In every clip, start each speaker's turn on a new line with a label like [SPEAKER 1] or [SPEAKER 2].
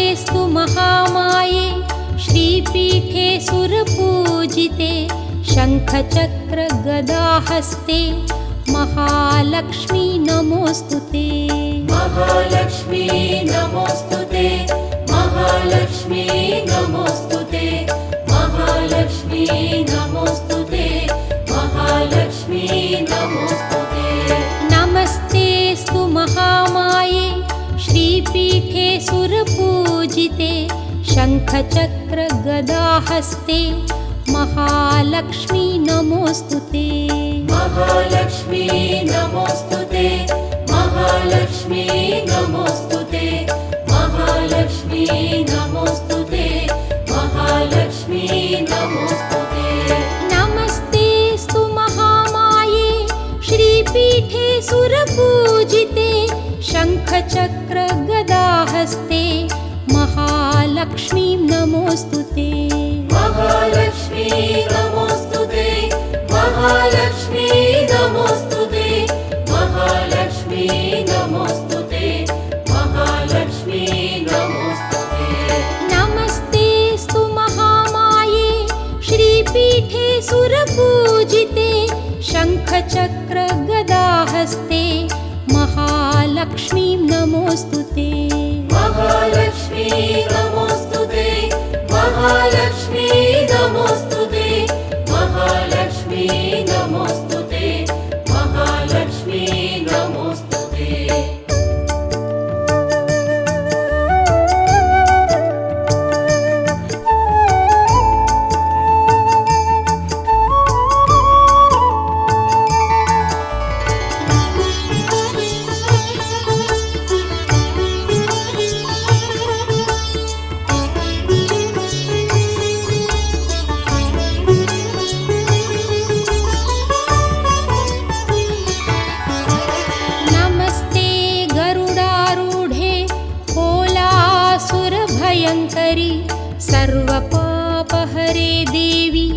[SPEAKER 1] नमस्तेऽस्तु महामाये श्रीपीठे सुरपूजिते शङ्खचक्रगदाहस्ते महालक्ष्मी नमोऽस्तुते।
[SPEAKER 2] महालक्ष्मी नमोऽस्तुते, महालक्ष्मी नमोऽस्तुते, महालक्ष्मी नमोऽस्तुते, महालक्ष्मी नमोऽस्तुते।
[SPEAKER 1] नमस्तेऽस्तु महामाये श्रीपीठे सुरपूजिते शङ्खचक्रगदाहस्ते महालक्ष्मी नमोऽस्तुते।
[SPEAKER 2] महालक्ष्मी नमोऽस्तुते, महालक्ष्मी नमोऽस्तुते, महालक्ष्मी नमोऽस्तुते, महालक्ष्मी नमोऽस्तुते।
[SPEAKER 1] नमस्तेऽस्तु महामाये श्रीपीठे सुरपूजिते शङ्खचक्रगदाहस्ते महालक्ष्मी नमोऽस्तुते।
[SPEAKER 2] महालक्ष्मी नमोऽस्तुते, महालक्ष्मी नमोऽस्तुते, महालक्ष्मी नमोऽस्तुते, महालक्ष्मी नमोऽस्तुते।
[SPEAKER 1] नमस्तेऽस्तु महामाये श्रीपीठे सुरपूजिते शङ्खचक्रगदाहस्ते महालक्ष्मी नमोऽस्तुते।
[SPEAKER 2] महालक्ष्मी नमोऽस्तुते, महालक्ष्मी नमोऽस्तुते, महालक्ष्मी नमोऽस्तुते, महालक्ष्मी नमोऽस्तुते।
[SPEAKER 1] नमस्ते गरुडारूढे कोलासुरभयङ्करि सर्वपापहरे देवी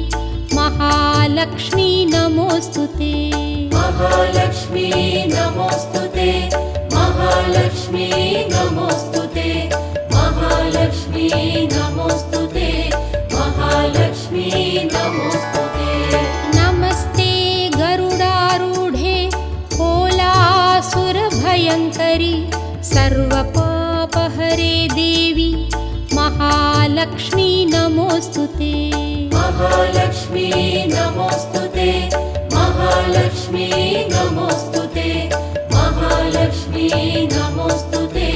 [SPEAKER 1] महालक्ष्मी नमोऽस्तुते।
[SPEAKER 2] महालक्ष्मी नमोऽस्तुते, महालक्ष्मी नमोऽस्तुते, महालक्ष्मी नमोऽस्तुते, महालक्ष्मी नमोऽस्तुते।
[SPEAKER 1] नमस्ते गरुडारूढे कोलासुरभयङ्करि सर्वपापहरे देवी महालक्ष्मी नमोऽस्तुते।
[SPEAKER 2] महालक्ष्मी नमोऽस्तुते, महालक्ष्मी नमोऽस्तुते, महालक्ष्मी नमोऽस्तुते,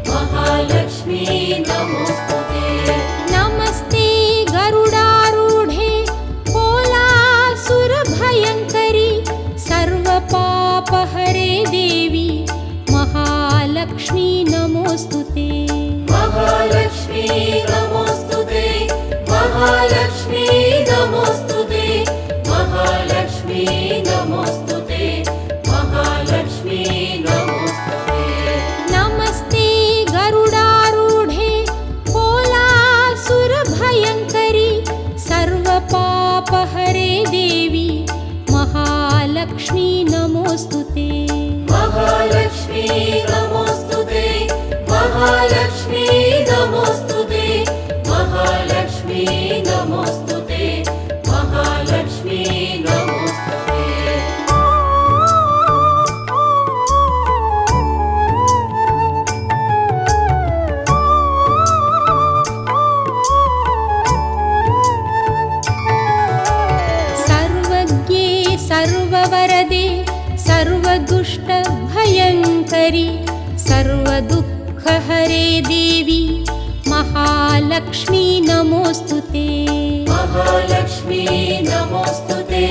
[SPEAKER 2] महालक्ष्मी नमोऽस्तुते।
[SPEAKER 1] नमस्ते गरुडारूढे कोलासुरभयङ्करि सर्वपापहरे देवी महालक्ष्मी नमोऽस्तुते।
[SPEAKER 2] महालक्ष्मी नमोऽस्तुते, महालक्ष्मी नमोऽस्तुते, महालक्ष्मी नमोऽस्तुते, महालक्ष्मी नमोऽस्तुते।
[SPEAKER 1] नमस्ते गरुडारूढे कोलासुरभयङ्करि सर्वपापहरे देवी महालक्ष्मी नमोऽस्तुते।
[SPEAKER 2] महालक्ष्मी नमोऽस्तुते, महालक्ष्मी नमोऽस्तुते, महालक्ष्मी नमोऽस्तुते, महालक्ष्मी नमोऽस्तुते।
[SPEAKER 1] सर्वज्ञे सर्ववरदे सर्वदुष्टभयङ्करि सर्वदुःखहरे देवी महालक्ष्मी नमोऽस्तुते।
[SPEAKER 2] महालक्ष्मी नमोऽस्तुते,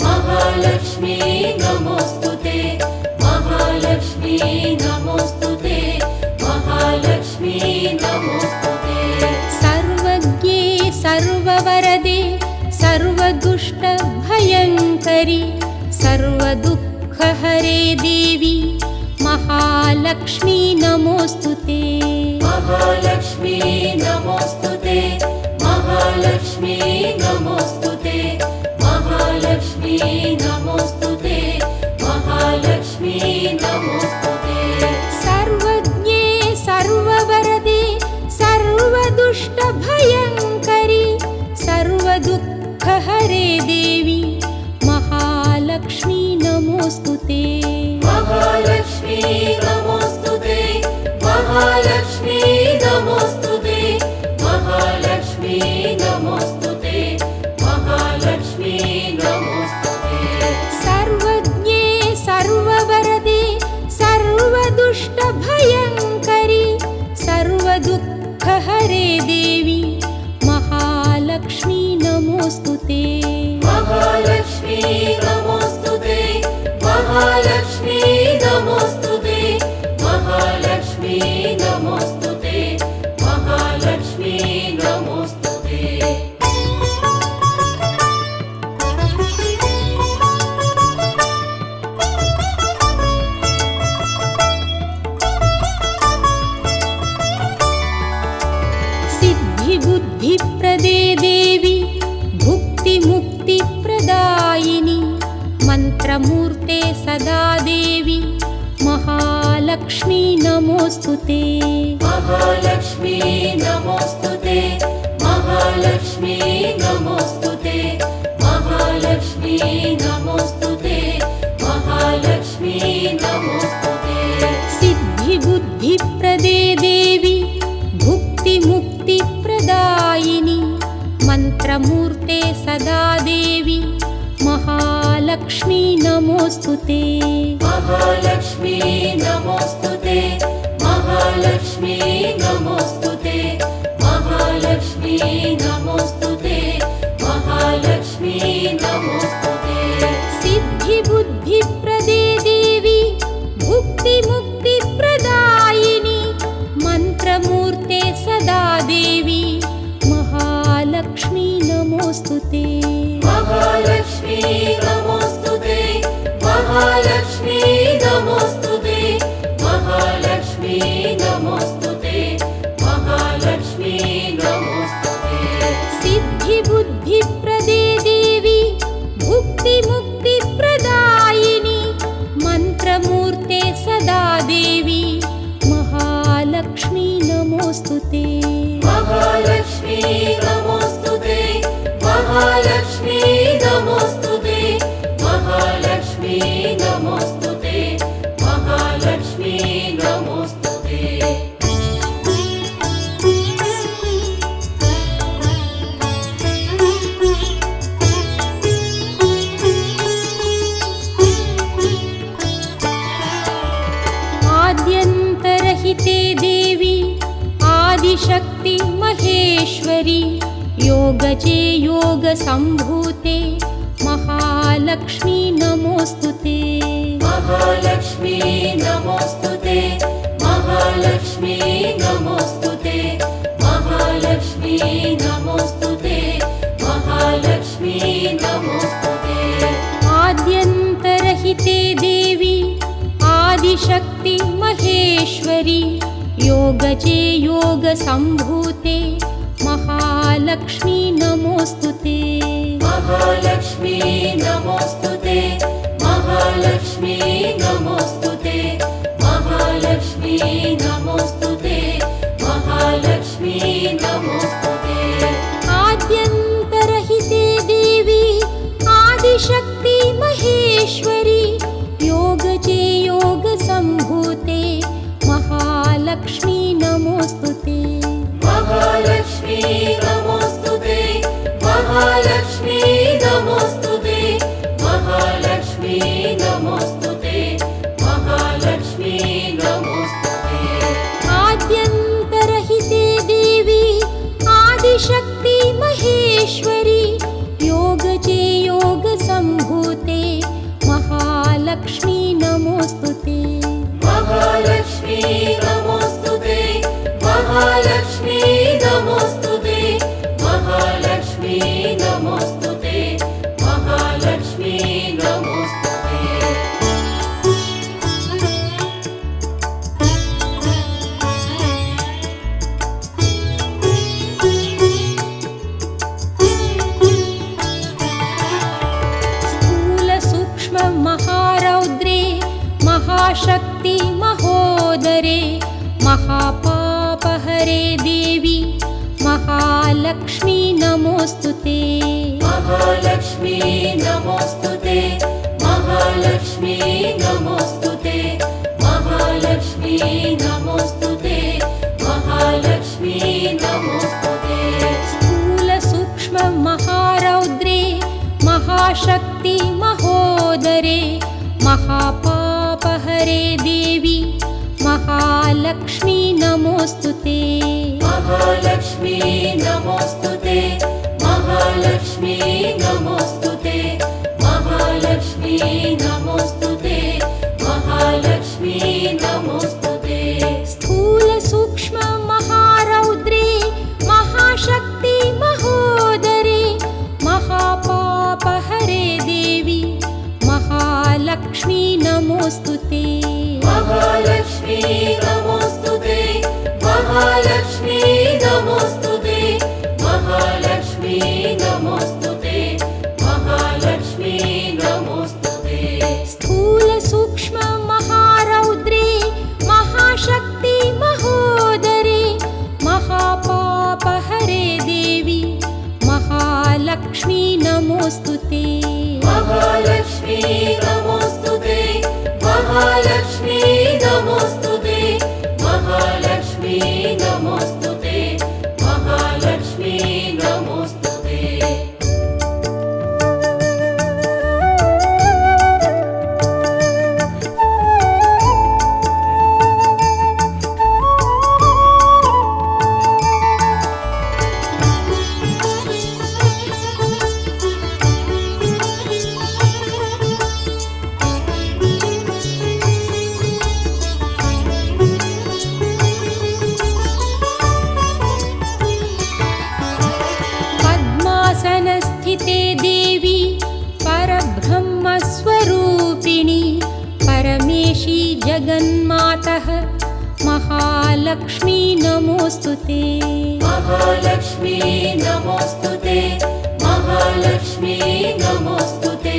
[SPEAKER 2] महालक्ष्मी नमोऽस्तुते, महालक्ष्मी नमोऽस्तुते, महालक्ष्मी नमोऽस्तुते।
[SPEAKER 1] सर्वज्ञे सर्ववरदे सर्वदुष्टभयङ्करि सर्वदुःखहरे देवी महालक्ष्मी नमोऽस्तुते।
[SPEAKER 2] महालक्ष्मी नमोऽस्तुते, महालक्ष्मी नमोऽस्तुते, महालक्ष्मी नमोऽस्तुते, महालक्ष्मी नमोऽस्तुते।
[SPEAKER 1] सर्वज्ञे सर्ववरदे सर्व सर्वदुष्टभयङ्करी सर्वदुःखहरे देवी महालक्ष्मी नमोऽस्तु ते।
[SPEAKER 2] महालक्ष्मी नमोऽस्तु ते, महालक्ष्मी नमोऽस्तु ते, महालक्ष्मी नमोऽस्तु ते, महालक्ष्मी नमोऽस्तु ते।
[SPEAKER 1] सर्वज्ञे सर्ववरदे सर्वदुष्टभयङ्करी सर्वदुःखहरे देवी महालक्ष्मी नमोऽस्तु ते।
[SPEAKER 2] महालक्ष्मी नमोऽस्तु ते, महालक्ष्मी नमोऽस्तु ते, महालक्ष्मी नमोऽस्तु ते, महालक्ष्मी नमोऽस्तु ते।
[SPEAKER 1] सिद्धिबुद्धिप्रदे देवी भुक्तिमुक्तिप्रदायिनी मन्त्रमूर्ते सदा देवी महालक्ष्मी नमोऽस्तु ते।
[SPEAKER 2] महालक्ष्मी नमोऽस्तु ते, महालक्ष्मी नमोऽस्तु ते, महालक्ष्मी नमोऽस्तु ते, महालक्ष्मी नमोऽस्तु ते।
[SPEAKER 1] सिद्धिबुद्धिप्रदे देवी भुक्तिमुक्तिप्रदायिनी मन्त्रमूर्ते सदा देवी महालक्ष्मी नमोऽस्तु ते।
[SPEAKER 2] महालक्ष्मी नमोऽस्तु ते, महालक्ष्मी नमोऽस्तु ते, महालक्ष्मी नमोऽस्तु ते, महालक्ष्मी नमोऽस्तु ते।
[SPEAKER 1] सिद्धिबुद्धिप्रदे देवी भुक्तिमुक्तिप्रदायिनी मन्त्रमूर्ते सदा देवी महालक्ष्मी नमोऽस्तु ते।
[SPEAKER 2] महालक्ष्मी नमोऽस्तु ते, महालक्ष्मी नमोऽस्तु ते, महालक्ष्मी नमोऽस्तु ते, महालक्ष्मी नमोऽस्तु ते।
[SPEAKER 1] सिद्धिबुद्धिप्रदे देवी भुक्तिमुक्तिप्रदायिनी मन्त्रमूर्ते सदा देवी महालक्ष्मी नमोऽस्तु ते।
[SPEAKER 2] महालक्ष्मी नमोऽस्तु ते, महालक्ष्मी नमोऽस्तु ते, महालक्ष्मी नमोऽस्तु ते, महालक्ष्मी नमोऽस्तु ते।
[SPEAKER 1] आद्यन्तरहिते देवी आदिशक्ति महेश्वरी योगजे योगसम्भूते महालक्ष्मी नमोऽस्तु ते।
[SPEAKER 2] महालक्ष्मी नमोऽस्तु ते, महालक्ष्मी नमोऽस्तु ते, महालक्ष्मी नमोऽस्तु ते, महालक्ष्मी नमोऽस्तु ते।
[SPEAKER 1] आद्यन्तरहिते देवी आदिशक्ति महेश्वरी योगजे योगसम्भूते महालक्ष्मी नमोऽस्तु ते।
[SPEAKER 2] महालक्ष्मी नमोऽस्तु ते, महालक्ष्मी नमोऽस्तु ते, महालक्ष्मी नमोऽस्तु ते, महालक्ष्मी नमोऽस्तु ते।
[SPEAKER 1] आद्यन्तरहिते देवी आदिशक्ति महेश्वरी योगजे योगसम्भूते महालक्ष्मी नमोऽस्तु ते।
[SPEAKER 2] महालक्ष्मी नमोऽस्तु ते, महालक्ष्मी नमोऽस्तु ते, महालक्ष्मी नमोऽस्तु ते, महालक्ष्मी नमोऽस्तु ते।
[SPEAKER 1] आद्यन्तरहिते देवी आदिशक्ति महेश्वरी योगजे योगसम्भूते महालक्ष्मी नमोऽस्तु ते।
[SPEAKER 2] महालक्ष्मी नमोऽस्तु ते, महालक्ष्मी नमोऽस्तु ते, महालक्ष्मी नमोऽस्तु ते, महालक्ष्मी नमोऽस्तु ते।
[SPEAKER 1] महारौद्रे महाशक्ति महोदरे महापापहरे देवी महालक्ष्मी नमोस्तुते
[SPEAKER 2] महालक्ष्मी नमोस्तुते महालक्ष्मी नमोस्तुते महालक्ष्मी नमोस्तुते महालक्ष्मी नमोस्तुते
[SPEAKER 1] स्थूल सूक्ष्म महारौद्रे महाशक्ति महोदरे महापापहरे देवी महालक्ष्मी नमोस्तुते
[SPEAKER 2] महालक्ष्मी नमोस्तुते महालक्ष्मी नमोस्तुते महालक्ष्मी नमोस्तुते महालक्ष्मी नमोस्तुते
[SPEAKER 1] स्थूल सूक्ष्म महारौद्रे महाशक्ति महोदरे महापापहरे देवी महालक्ष्मी नमोस्तुते
[SPEAKER 2] महालक्ष्मी नमोस्तुते महालक्ष्मी नमोस्तुते महालक्ष्मी नमोस्तुते महालक्ष्मी नमोस्तुते
[SPEAKER 1] स्थूल सूक्ष्म महारौद्रे महाशक्ति महोदरे महापापहरे देवी महालक्ष्मी नमोस्तुते
[SPEAKER 2] महालक्ष्मी नमोस्तुते महालक्ष्मी नमोस्तुते महालक्ष्मी नमोस्तुते महालक्ष्मी नमोस्तुते
[SPEAKER 1] पद्मासनस्थिते देवी परब्रह्मस्वरूपिणी परमेशी जगन्मातः महालक्ष्मी नमोस्तुते
[SPEAKER 2] महालक्ष्मी नमोस्तुते महालक्ष्मी नमोस्तुते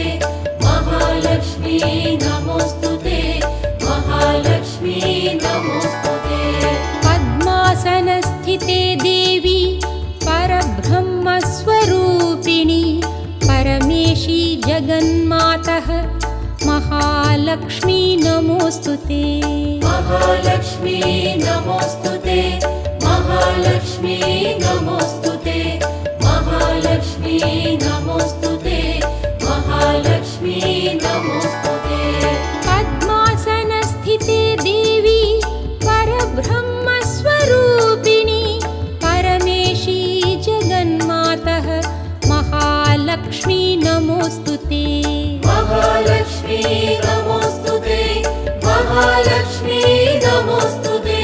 [SPEAKER 2] महालक्ष्मी नमोस्तुते महालक्ष्मी नमोस्तुते
[SPEAKER 1] पद्मासनस्थिते देवी परब्रह्मस्वरूपिणी परमेशी जगन्मातः महालक्ष्मी नमोस्तुते
[SPEAKER 2] महालक्ष्मी नमोस्तुते महालक्ष्मी नमोस्तुते महालक्ष्मी नमोस्तुते महालक्ष्मी नमोस्तुते
[SPEAKER 1] पद्मासनस्थिते देवी परब्रह्मस्वरूपिणी परमेशी जगन्मातः महालक्ष्मी नमोस्तुते
[SPEAKER 2] महालक्ष्मी नमोस्तुते महालक्ष्मी नमोस्तुते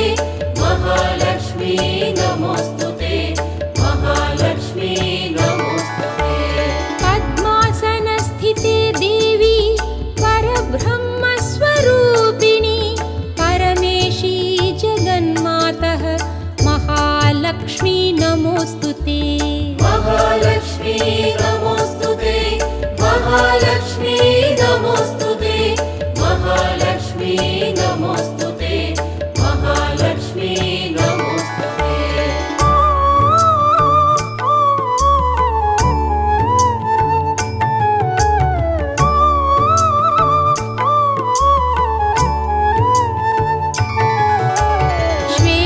[SPEAKER 2] महालक्ष्मी नमोस्तुते महालक्ष्मी नमोस्तुते
[SPEAKER 1] पद्मासनस्थिते देवी परब्रह्मस्वरूपिणी परमेशी जगन्मातः महालक्ष्मी नमोस्तुते
[SPEAKER 2] महालक्ष्मी नमोस्तुते महालक्ष्मी नमोस्तुते महालक्ष्मी नमोस्तुते महालक्ष्मी नमोस्तुते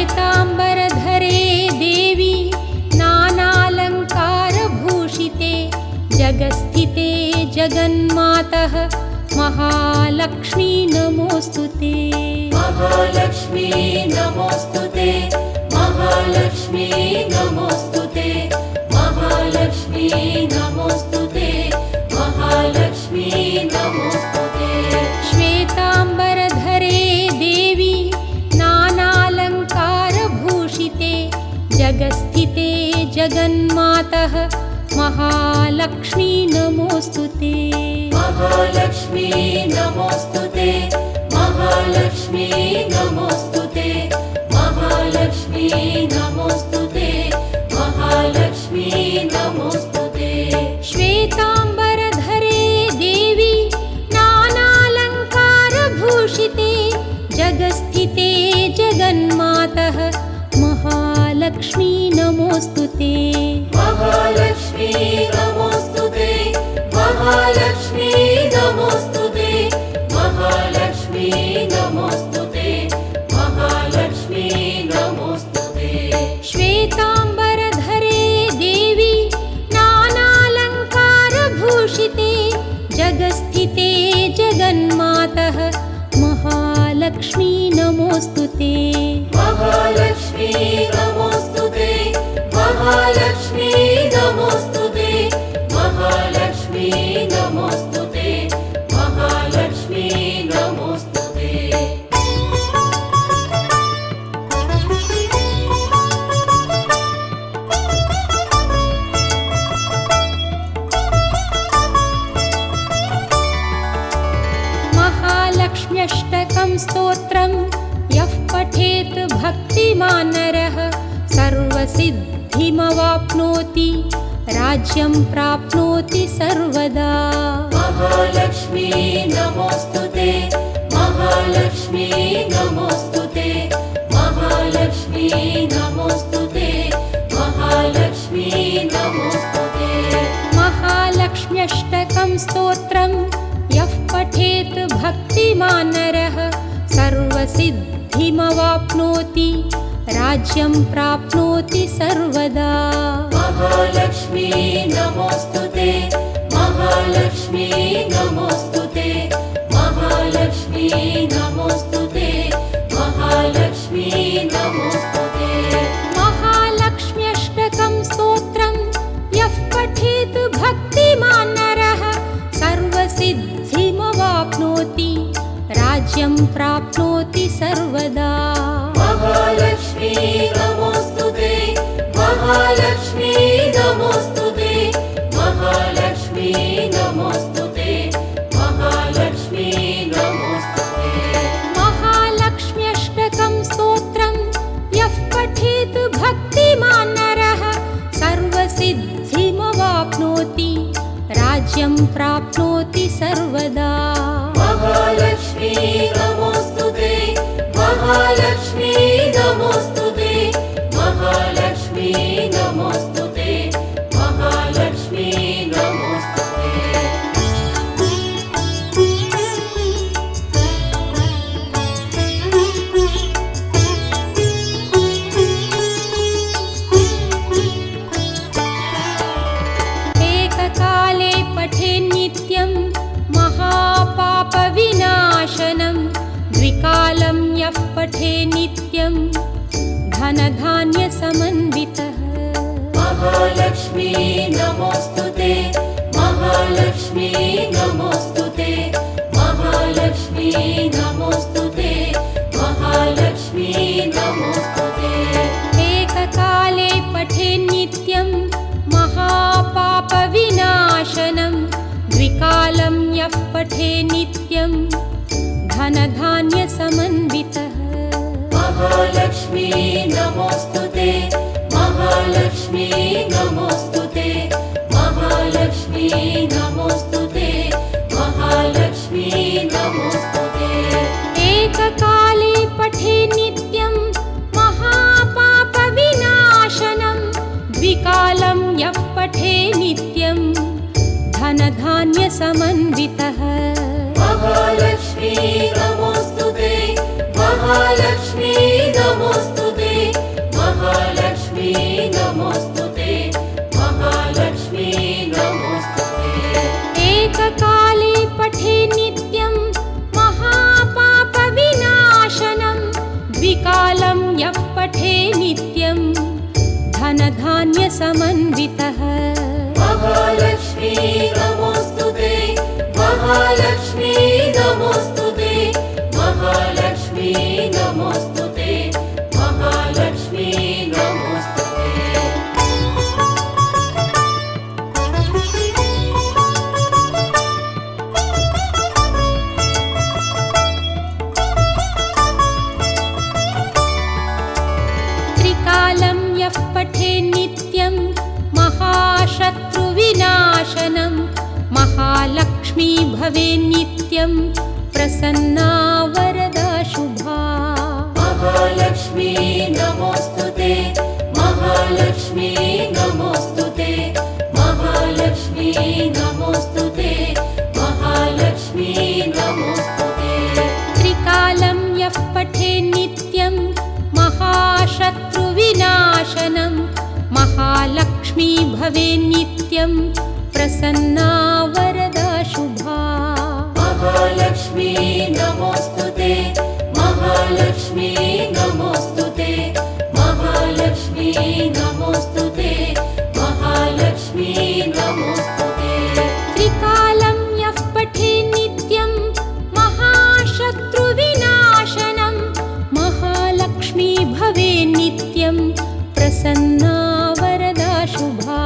[SPEAKER 1] श्वेताम्बरधरे देवी नानालङ्कारभूषिते जगस्थिते जगन्मातः महालक्ष्मी नमोस्तुते
[SPEAKER 2] महालक्ष्मी नमोस्तुते महालक्ष्मी नमोस्तुते महालक्ष्मी नमोस्तुते महालक्ष्मी नमोस्तुते
[SPEAKER 1] श्वेताम्बरधरे देवी नानालङ्कारभूषिते जगस्थिते जगन्मातः महालक्ष्मी नमोस्तुते
[SPEAKER 2] महालक्ष्मी नमोस्तुते महालक्ष्मी नमोस्तुते महालक्ष्मी नमोस्तुते महालक्ष्मी नमोस्तुते
[SPEAKER 1] श्वेताम्बरधरे देवी नानालङ्कारभूषिते जगस्थिते जगन्मातः महालक्ष्मी महालक्ष्मी नमोऽस्तु ते
[SPEAKER 2] महालक्ष्मी नमोऽस्तु ते महालक्ष्मी नमोऽस्तु ते महालक्ष्मी नमोऽस्तु ते महालक्ष्मी नमोऽस्तु ते
[SPEAKER 1] श्वेताम्बरधरे देवी नानालङ्कारभूषिते जगस्थिते जगन्मातः महालक्ष्मी नमोऽस्तु ते
[SPEAKER 2] महालक्ष्मी नमोऽस्तु ते महालक्ष्मी नमोऽस्तु ते महालक्ष्मी नमोऽस्तु ते महालक्ष्मी नमोऽस्तु ते
[SPEAKER 1] महालक्ष्म्यष्टकं स्तोत्रं यः पठेत् भक्तिमान् नरः सर्वसिद्धिमवाप्नोति राज्यं प्राप्नोति सर्वदा
[SPEAKER 2] महालक्ष्मी नमोऽस्तु ते महालक्ष्मी नमोऽस्तु ते महालक्ष्मी नमोऽस्तु ते महालक्ष्मी नमोऽस्तु ते
[SPEAKER 1] महालक्ष्म्यष्टकं स्तोत्रं यः पठेत् भक्तिमान् नरः सर्वसिद्धिमवाप्नोति राज्यं प्राप्नोति सर्वदा
[SPEAKER 2] महालक्ष्मी नमोऽस्तु ते महालक्ष्मी नमोऽस्तु ते महालक्ष्मी नमोऽस्तु ते महालक्ष्मी नमोऽस्तु ते
[SPEAKER 1] महालक्ष्म्यष्टकं स्तोत्रं यः पठेत् भक्तिमान् नरः सर्वसिद्धिमवाप्नोति राज्यं प्राप्नोति सर्वदा
[SPEAKER 2] महालक्ष्मी नमोऽस्तु ते महालक्ष्मी नमोऽस्तु ते महालक्ष्मी नमोऽस्तु ते महालक्ष्मी नमोऽस्तु ते
[SPEAKER 1] महालक्ष्म्यष्टकं स्तोत्रं यः पठेत् भक्तिमान् नरः सर्वसिद्धिमवाप्नोति राज्यं प्राप्नोति सर्वदा
[SPEAKER 2] महालक्ष्मी नमोऽस्तु ते महालक्ष्मी नमोऽस्तु ते महालक्ष्मी नमोऽस्तु ते महालक्ष्मी नमोऽस्तु
[SPEAKER 1] एककाले पठे नित्यं महापापविनाशनं द्विकालं यः पठे नित्यं धनधान्यसमन्वितः
[SPEAKER 2] महालक्ष्मी नमोऽस्तु ते महालक्ष्मी नमोऽस्तु ते महालक्ष्मी नमोऽस्तु ते महालक्ष्मी नमोऽस्तु ते
[SPEAKER 1] एककाले पठे नित्यं महापापविनाशनं द्विकालं यः पठे नित्यं धनधान्यसमन्वितः
[SPEAKER 2] महालक्ष्मी नमोऽस्तु ते महालक्ष्मी नमोऽस्तु ते महालक्ष्मी नमोऽस्तु ते महालक्ष्मी नमोऽस्तु ते
[SPEAKER 1] एककाले पठे नित्यं महापापविनाशनं द्विकालं यः पठे नित्यं धनधान्यसमन्वितः
[SPEAKER 2] महालक्ष्मी नमोऽस्तु ते महालक्ष्मी नमोऽस्तु ते महालक्ष्मी नमोऽस्तु ते महालक्ष्मी नमोऽस्तु ते
[SPEAKER 1] एककाले पठे नित्यं महापापविनाशनं द्विकालं यः पठे नित्यं धनधान्यसमन्वितः
[SPEAKER 2] महालक्ष्मी नमोऽस्तु ते महालक्ष्मी नमोऽस्तु ते महालक्ष्मी नमोऽस्तु ते महालक्ष्मी नमोऽस्तु ते
[SPEAKER 1] त्रिकालं यः पठे नित्यं महाशत्रुविनाशनं महालक्ष्मी भवे नित्यं प्रसन्ना वरदा शुभा
[SPEAKER 2] महालक्ष्मी नमोऽस्तु ते महालक्ष्मी नमोऽस्तु ते महालक्ष्मी नमोऽस्तु ते महालक्ष्मी नमोऽस्तु ते
[SPEAKER 1] त्रिकालं यः पठेत् नित्यं महाशत्रुविनाशनं महालक्ष्मी भवेत् नित्यं प्रसन्ना वरदा शुभा
[SPEAKER 2] महालक्ष्मी नमोऽस्तु ते महालक्ष्मी नमोऽस्तु ते महालक्ष्मी नमोऽस्तु ते महालक्ष्मी नमोऽस्तु ते
[SPEAKER 1] त्रिकालं यः पठेत् नित्यं महाशत्रुविनाशनं महालक्ष्मी भवेत् नित्यं प्रसन्ना वरदा शुभा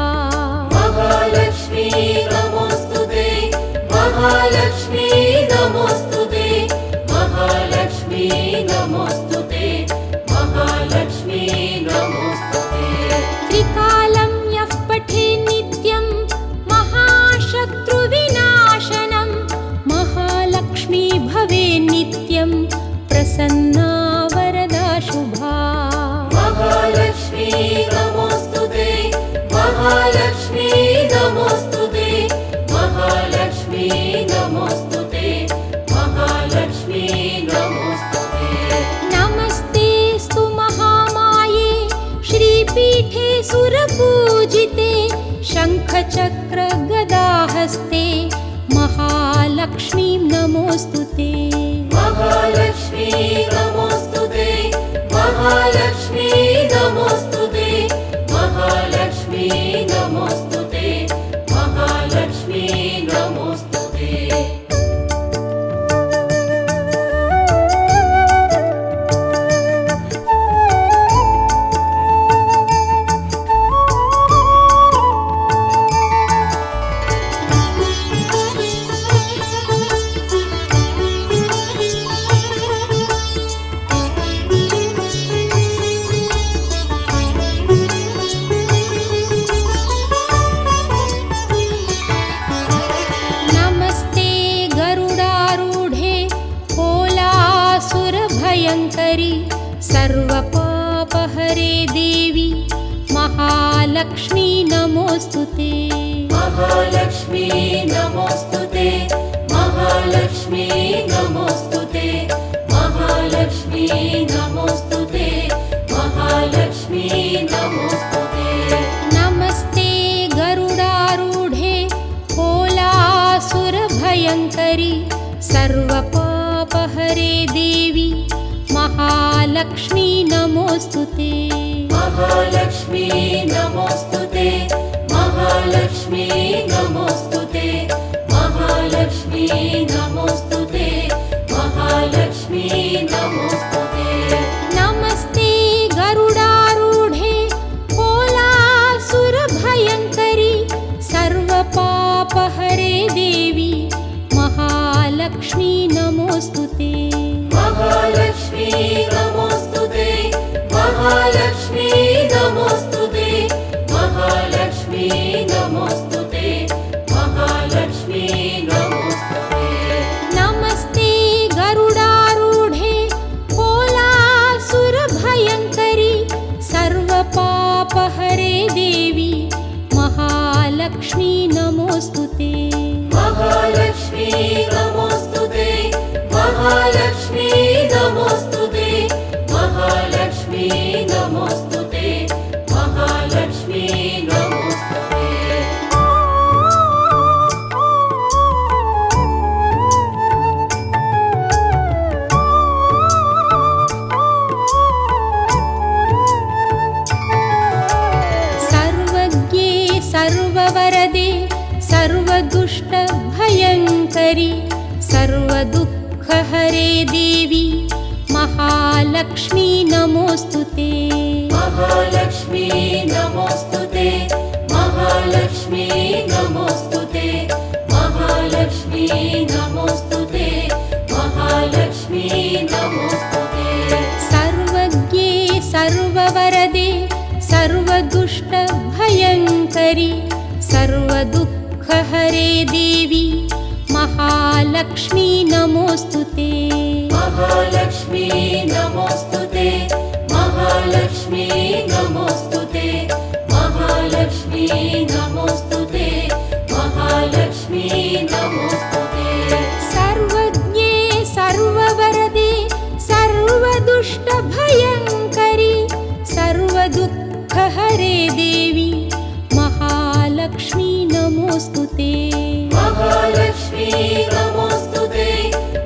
[SPEAKER 2] महालक्ष्मी नमोऽस्तु ते महालक्ष्मी नमोऽस्तु ते महालक्ष्मी नमोऽस्तु ते महालक्ष्मी नमोऽस्तु ते
[SPEAKER 1] त्रिकालं यः पठेत् नित्यं महाशत्रुविनाशनं महालक्ष्मी भवेत् नित्यं प्रसन्ना वरदा शुभा
[SPEAKER 2] महालक्ष्मी नमोऽस्तु ते महालक्ष्मी नमोऽस्तु ते महालक्ष्मी नमोऽस्तु ते महालक्ष्मी नमोऽस्तु ते
[SPEAKER 1] नमस्तेऽस्तु महामाये श्रीपीठे सुरपूजिते शङ्खचक्रगदाहस्ते महालक्ष्मीं नमोऽस्तु ते
[SPEAKER 2] महालक्ष्मी नमोऽस्तु ते महालक्ष्मी नमोऽस्तु ते महालक्ष्मी नमोऽस्तु ते महालक्ष्मी नमोऽस्तु ते
[SPEAKER 1] नमस्ते गरुडारूढे कोलासुरभयङ्करि सर्वपापहरे देवी महालक्ष्मी नमोऽस्तु ते
[SPEAKER 2] महालक्ष्मी नमोऽस्तु ते महालक्ष्मी नमोऽस्तु ते महालक्ष्मी नमोऽस्तु ते महालक्ष्मी नमोऽस्तु ते
[SPEAKER 1] नमस्ते गरुडारूढे कोलासुरभयङ्करि सर्वपापहरे देवी महालक्ष्मी नमोऽस्तु ते
[SPEAKER 2] महालक्ष्मी नमोऽस्तु ते महालक्ष्मी नमोऽस्तु ते महालक्ष्मी नमोऽस्तु ते महालक्ष्मी नमोऽस्तु ते
[SPEAKER 1] नमस्ते गरुडारूढे कोलासुरभयङ्करि सर्वपापहरे देवी महालक्ष्मी नमोऽस्तु ते
[SPEAKER 2] महालक्ष्मी नमोऽस्तु ते महालक्ष्मी नमोऽस्तु ते महालक्ष्मी नमोऽस्तु ते महालक्ष्मी नमोऽस्तु ते
[SPEAKER 1] नमस्ते गरुडारूढे कोलासुरभयङ्करि सर्वपापहरे देवी महालक्ष्मी नमोऽस्तु ते
[SPEAKER 2] महालक्ष्मी नमोऽस्तु ते महालक्ष्मी नमोऽस्तु ते महालक्ष्मी नमोऽस्तु ते महालक्ष्मी नमोऽस्तु ते
[SPEAKER 1] सर्वज्ञे सर्ववरदे सर्वदुष्टभयङ्करि सर्वदुःखहरे देवी महालक्ष्मी नमोऽस्तु ते
[SPEAKER 2] महालक्ष्मी नमोऽस्तु ते महालक्ष्मी नमोऽस्तु ते महालक्ष्मी नमोऽस्तु ते महालक्ष्मी नमोऽस्तु ते
[SPEAKER 1] सर्वज्ञे सर्ववरदे सर्वदुष्टभयङ्करि सर्वदुःखहरे देवी महालक्ष्मी नमोऽस्तु ते
[SPEAKER 2] महालक्ष्मी नमोऽस्तु ते महालक्ष्मी नमोऽस्तु ते
[SPEAKER 1] नमोऽस्तु ते
[SPEAKER 2] महालक्ष्मी नमोऽस्तु ते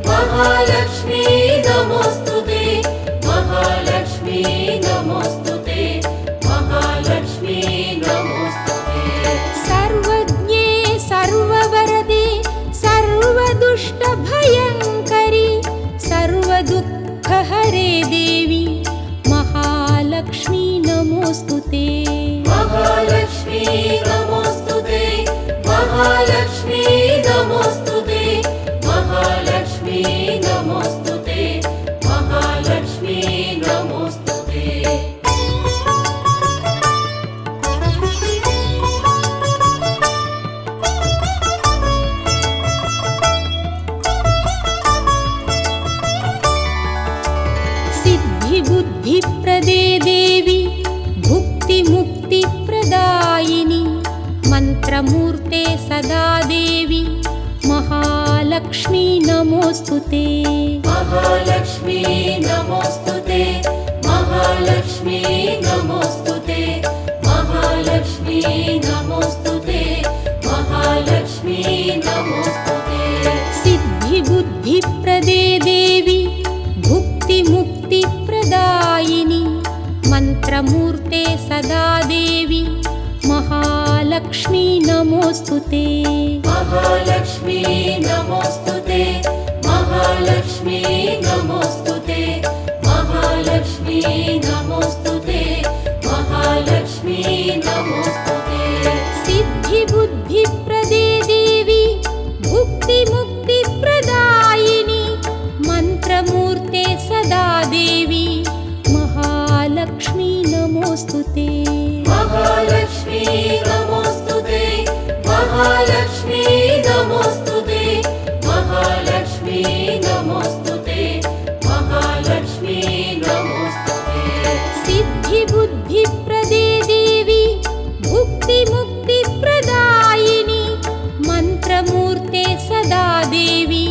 [SPEAKER 2] महालक्ष्मी नमोऽस्तु ते महालक्ष्मी नमोऽस्तु ते महालक्ष्मी नमोऽस्तु ते
[SPEAKER 1] सर्वज्ञे सर्ववरदे सर्वदुष्टभयङ्करि सर्वदुःखहरे देवी महालक्ष्मी नमोऽस्तु ते
[SPEAKER 2] महालक्ष्मी नमोऽस्तु ते महालक्ष्मी नमोऽस्तु ते महालक्ष्मी नमोऽस्तु ते महालक्ष्मी नमोऽस्तु ते
[SPEAKER 1] सिद्धिबुद्धिप्रदे देवी भुक्तिमुक्तिप्रदायिनि मन्त्रमूर्ते सदा देवी महालक्ष्मी नमोऽस्तु ते
[SPEAKER 2] महालक्ष्मी नमोऽस्तु ते महालक्ष्मी नमोऽस्तु ते महालक्ष्मी नमोऽस्तु ते महालक्ष्मी नमोऽस्तु ते
[SPEAKER 1] सिद्धिबुद्धिप्रदे देवी भुक्तिमुक्तिप्रदायिनि मन्त्रमूर्ते सदा देवी महालक्ष्मी नमोऽस्तु ते
[SPEAKER 2] महालक्ष्मी नमोऽस्तु ते महालक्ष्मी नमोऽस्तु ते महालक्ष्मी नमोऽस्तु ते महालक्ष्मी नमोऽस्तु ते
[SPEAKER 1] सिद्धिबुद्धिप्रदे देवी भुक्तिमुक्तिप्रदायिनि मन्त्रमूर्ते सदा देवी महालक्ष्मी नमोऽस्तु ते
[SPEAKER 2] महालक्ष्मी नमोऽस्तु ते महालक्ष्मी नमोऽस्तु ते महालक्ष्मी नमोऽस्तु ते महालक्ष्मी नमोऽस्तु ते
[SPEAKER 1] सिद्धिबुद्धिप्रदे देवी भुक्तिमुक्तिप्रदायिनि मन्त्रमूर्ते सदा देवी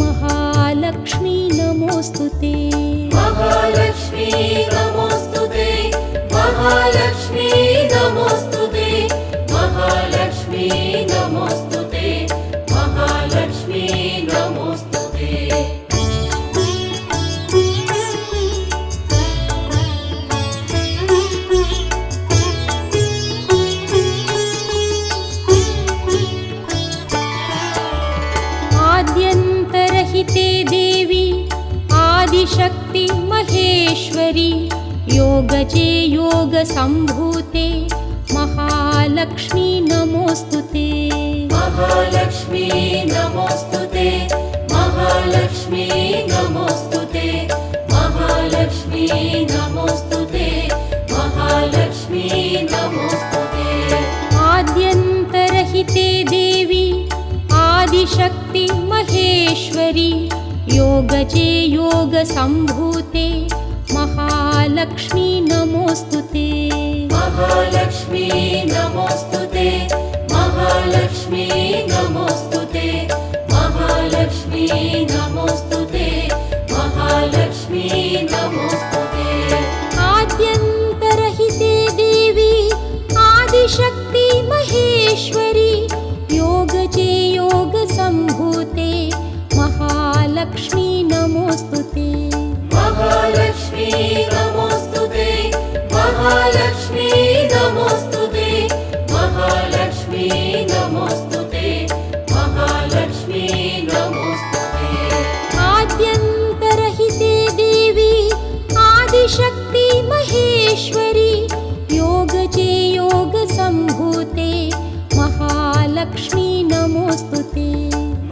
[SPEAKER 1] महालक्ष्मी नमोऽस्तु ते
[SPEAKER 2] महालक्ष्मी नमोऽस्तु ते महालक्ष्मी नमोऽस्तु ते महालक्ष्मी नमोऽस्तु ते महालक्ष्मी नमोऽस्तु ते
[SPEAKER 1] आद्यन्तरहिते देवी आदिशक्ति महेश्वरी योगजे योगसम्भूते महालक्ष्मी नमोऽस्तु ते
[SPEAKER 2] महालक्ष्मी नमोऽस्तु ते महालक्ष्मी नमोऽस्तु ते महालक्ष्मी नमोऽस्तु ते महालक्ष्मी नमोऽस्तु ते
[SPEAKER 1] आद्यन्तरहिते देवी आदिशक्ति महेश्वरी योगजे योगसम्भूते महालक्ष्मी नमोऽस्तु ते
[SPEAKER 2] महालक्ष्मी नमोऽस्तु ते महालक्ष्मी नमोऽस्तु ते महालक्ष्मी नमोऽस्तु ते महालक्ष्मी नमोऽस्तु ते
[SPEAKER 1] आद्यन्तरहिते देवी आदिशक्ति महेश्वरी योगजे योगसम्भूते महालक्ष्मी नमोऽस्तु ते
[SPEAKER 2] महालक्ष्मी नमोऽस्तु ते महालक्ष्मी नमोऽस्तु ते महालक्ष्मी नमोऽस्तु ते महालक्ष्मी नमोऽस्तु ते
[SPEAKER 1] आद्यन्तरहिते देवी आदिशक्ति महेश्वरी योगजे योगसम्भूते महालक्ष्मी नमोऽस्तु ते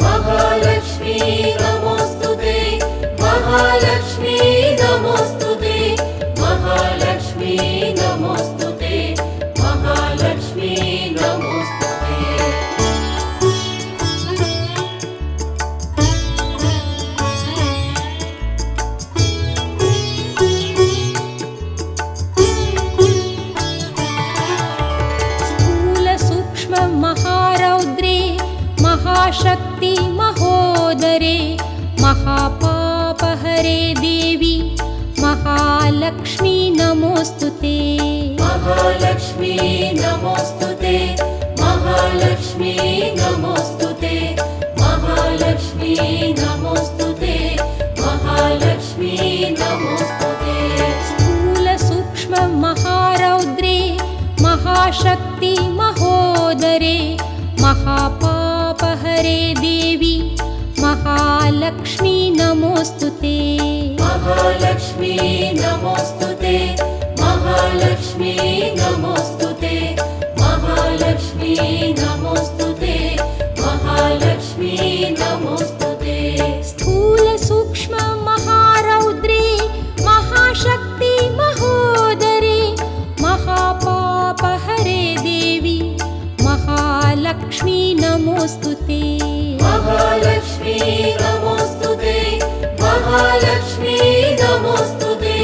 [SPEAKER 2] महालक्ष्मी नमोऽस्तु ते महालक्ष्मी नमोऽस्तु ते महालक्ष्मी नमोऽस्तु ते महालक्ष्मी नमोऽस्तु ते
[SPEAKER 1] महारौद्रे महाशक्ति महोदरे महापापहरे देवी महालक्ष्मी नमोऽस्तु ते
[SPEAKER 2] महालक्ष्मी नमोऽस्तु ते महालक्ष्मी नमोस्तुते महालक्ष्मी नमोस्तुते महालक्ष्मी नमोस्तुते
[SPEAKER 1] स्थूल सूक्ष्म महारौद्रे महाशक्ति महोदरे महापापहरे देवी महालक्ष्मी नमोस्तुते
[SPEAKER 2] महालक्ष्मी नमोस्तुते महालक्ष्मी नमोस्तुते महालक्ष्मी नमोस्तुते महालक्ष्मी नमोस्तुते
[SPEAKER 1] स्थूल सूक्ष्म महारौद्रे महाशक्ति महोदरे महापापहरे देवी महालक्ष्मी नमोस्तुते
[SPEAKER 2] महालक्ष्मी नमोस्तुते महालक्ष्मी नमोस्तुते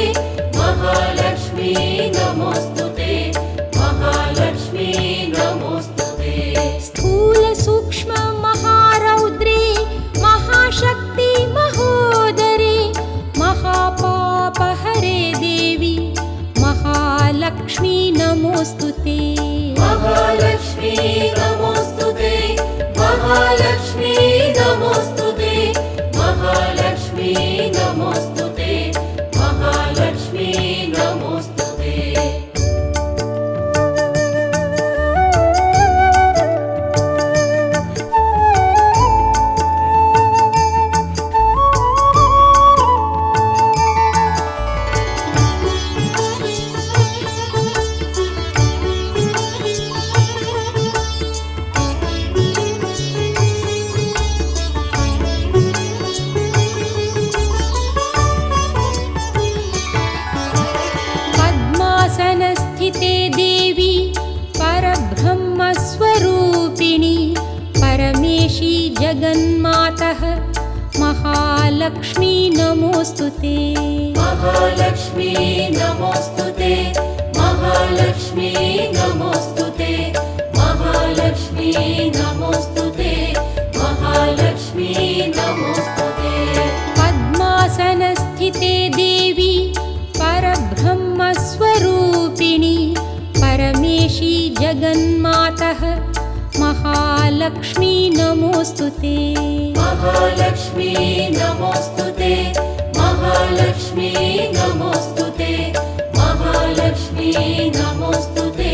[SPEAKER 2] महालक्ष्मी नमोस्तुते महालक्ष्मी नमोस्तुते
[SPEAKER 1] स्थूल सूक्ष्म महारौद्रे महाशक्ति महोदरे महापापहरे देवी महालक्ष्मी नमोस्तुते
[SPEAKER 2] महालक्ष्मी नमोस्तुते महालक्ष्मी नमोस्तुते महालक्ष्मी नमोस्तुते महालक्ष्मी नमोस्तुते
[SPEAKER 1] पद्मासनस्थिते देवी परब्रह्मस्वरूपिणी परमेशी जगन्मातः महालक्ष्मी नमोस्तुते
[SPEAKER 2] महालक्ष्मी नमोस्तुते महालक्ष्मी नमोस्तुते महालक्ष्मी नमोस्तुते महालक्ष्मी नमोस्तुते
[SPEAKER 1] पद्मासनस्थिते देवी परब्रह्मस्वरूपिणी परमेशी जगन्मातः महालक्ष्मी नमोस्तुते
[SPEAKER 2] महालक्ष्मी नमोस्तुते महालक्ष्मी नमोस्तुते महालक्ष्मी नमोस्तुते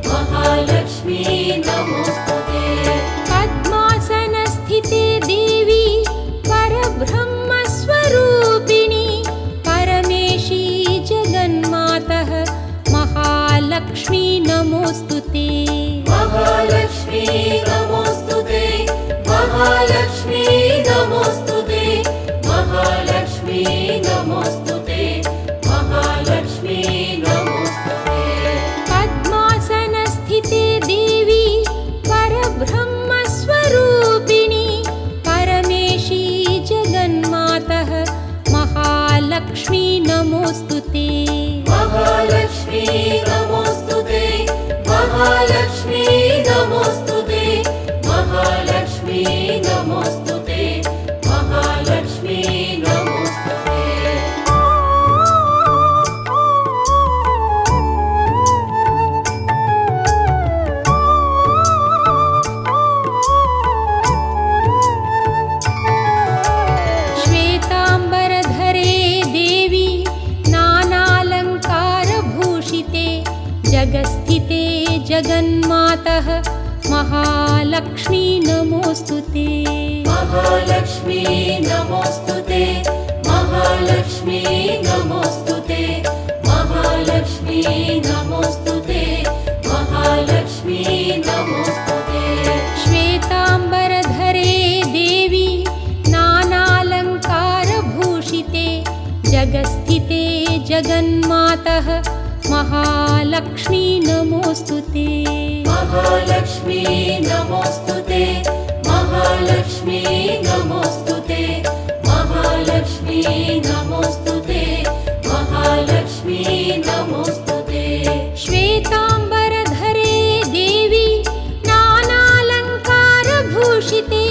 [SPEAKER 2] महालक्ष्मी नमोस्तुते
[SPEAKER 1] पद्मासनस्थिते देवी परब्रह्मस्वरूपिणी परमेशी जगन्मातः महालक्ष्मी नमोस्तुते
[SPEAKER 2] महालक्ष्मी नमोस्तुते महालक्ष्मी नमोस्तुते महालक्ष्मी नमोस्तुते महालक्ष्मी नमोस्तुते
[SPEAKER 1] पद्मासनस्थिते देवी परब्रह्मस्वरूपिणी परमेशी जगन्मातः महालक्ष्मी नमोस्तुते
[SPEAKER 2] महालक्ष्मी नमोस्तुते महालक्ष्मी नमोस्तुते महालक्ष्मी नमोस्तुते महालक्ष्मी नमोस्तुते
[SPEAKER 1] श्वेताम्बरधरे देवी नानालङ्कारभूषिते जगस्थिते जगन्मातः महालक्ष्मी नमोस्तुते
[SPEAKER 2] महालक्ष्मी नमोस्तुते महालक्ष्मी नमोस्तुते महालक्ष्मी नमोस्तुते महालक्ष्मी नमोस्तुते
[SPEAKER 1] श्वेताम्बरधरे देवी नानालङ्कारभूषिते जगस्थिते जगन्मातः महालक्ष्मी नमोस्तुते
[SPEAKER 2] महालक्ष्मी नमोस्तुते महालक्ष्मी नमोस्तुते महालक्ष्मी नमोस्तुते महालक्ष्मी नमोस्तुते
[SPEAKER 1] श्वेताम्बरधरे देवी नानालङ्कारभूषिते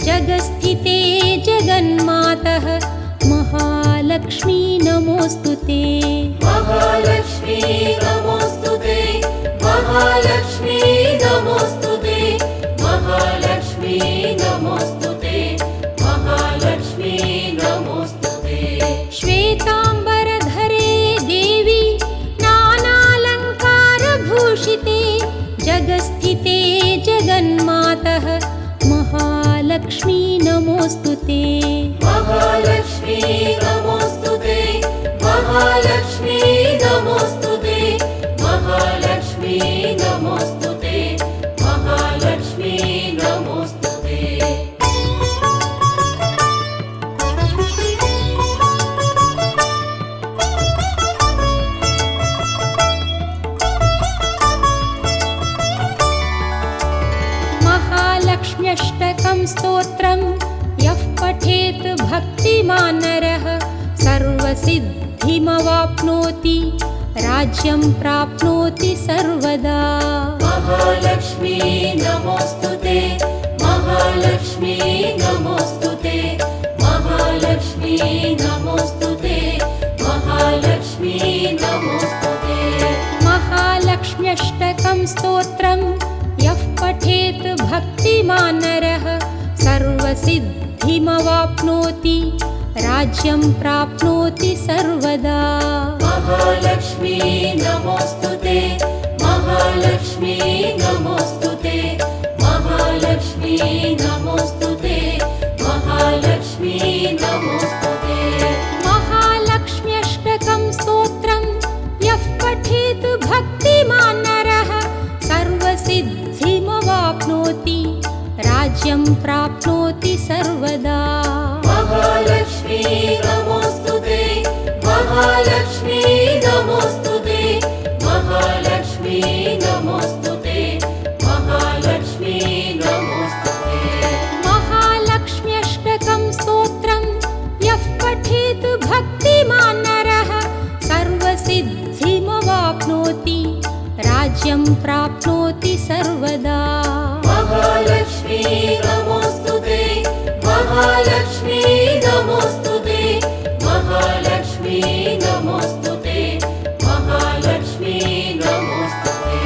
[SPEAKER 1] जगस्थिते जगन्मातः महालक्ष्मी नमोस्तुते
[SPEAKER 2] महालक्ष्मी नमोस्तुते महालक्ष्मी नमोस्तुते
[SPEAKER 1] जगस्थिते जगन्मातः महालक्ष्मी नमोऽस्तुते
[SPEAKER 2] महालक्ष्मी नमोऽस्तुते महालक्ष्मी नमोऽस्तुते महालक्ष्मी नमोऽस्तुते महालक्ष्मी नमोऽस्तुते
[SPEAKER 1] महालक्ष्म्यष्टकं स्तोत्रं यः पठेत् भक्तिमान् नरः सर्वसिद्धिमवाप्नोति राज्यं प्राप्नोति सर्वदा
[SPEAKER 2] महालक्ष्मी नमोऽस्तुते महालक्ष्मी नमोऽस्तुते महालक्ष्मी नमोऽस्तुते महालक्ष्मी नमोऽस्तुते
[SPEAKER 1] महालक्ष्म्यष्टकं स्तोत्रं यः पठेत् भक्तिमान् नरः सर्वसिद्धिमवाप्नोति राज्यं प्राप्नोति सर्वदा
[SPEAKER 2] महालक्ष्मी नमोऽस्तुते महालक्ष्मी नमोऽस्तुते महालक्ष्मी नमोऽस्तुते महालक्ष्मी नमोऽस्तुते
[SPEAKER 1] महालक्ष्म्यष्टकं स्तोत्रं यः पठेत् भक्तिमान् नरः सर्वसिद्धिमवाप्नोति राज्यं प्राप्नोति सर्वदा
[SPEAKER 2] महालक्ष्मी नमोऽस्तुते महालक्ष्मी नमोऽस्तुते महालक्ष्मी नमोऽस्तुते महालक्ष्मी नमोऽस्तुते
[SPEAKER 1] महालक्ष्म्यष्टकं स्तोत्रं यः पठेत् भक्तिमान् नरः सर्वसिद्धिमवाप्नोति राज्यं प्राप्नोति सर्वदा
[SPEAKER 2] महालक्ष्मी नमोऽस्तुते महालक्ष्मी नमोऽस्तुते महालक्ष्मी नमोऽस्तुते महालक्ष्मी नमोऽस्तुते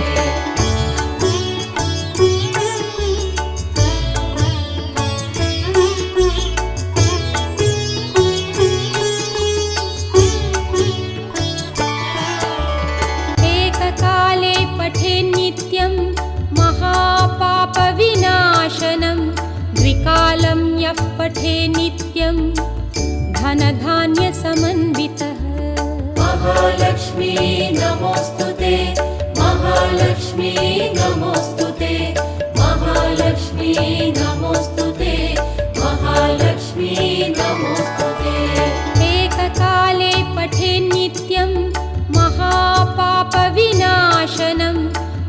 [SPEAKER 1] एककाले पठेन्नित्यं महापापविनाशनं द्विकालं यः पठेन्नित्यं धनधान्यसमन्वितः
[SPEAKER 2] महालक्ष्मी नमोऽस्तुते महालक्ष्मी नमोऽस्तुते महालक्ष्मी नमोऽस्तुते महालक्ष्मी नमोऽस्तुते
[SPEAKER 1] एककाले पठेन्नित्यं महापापविनाशनं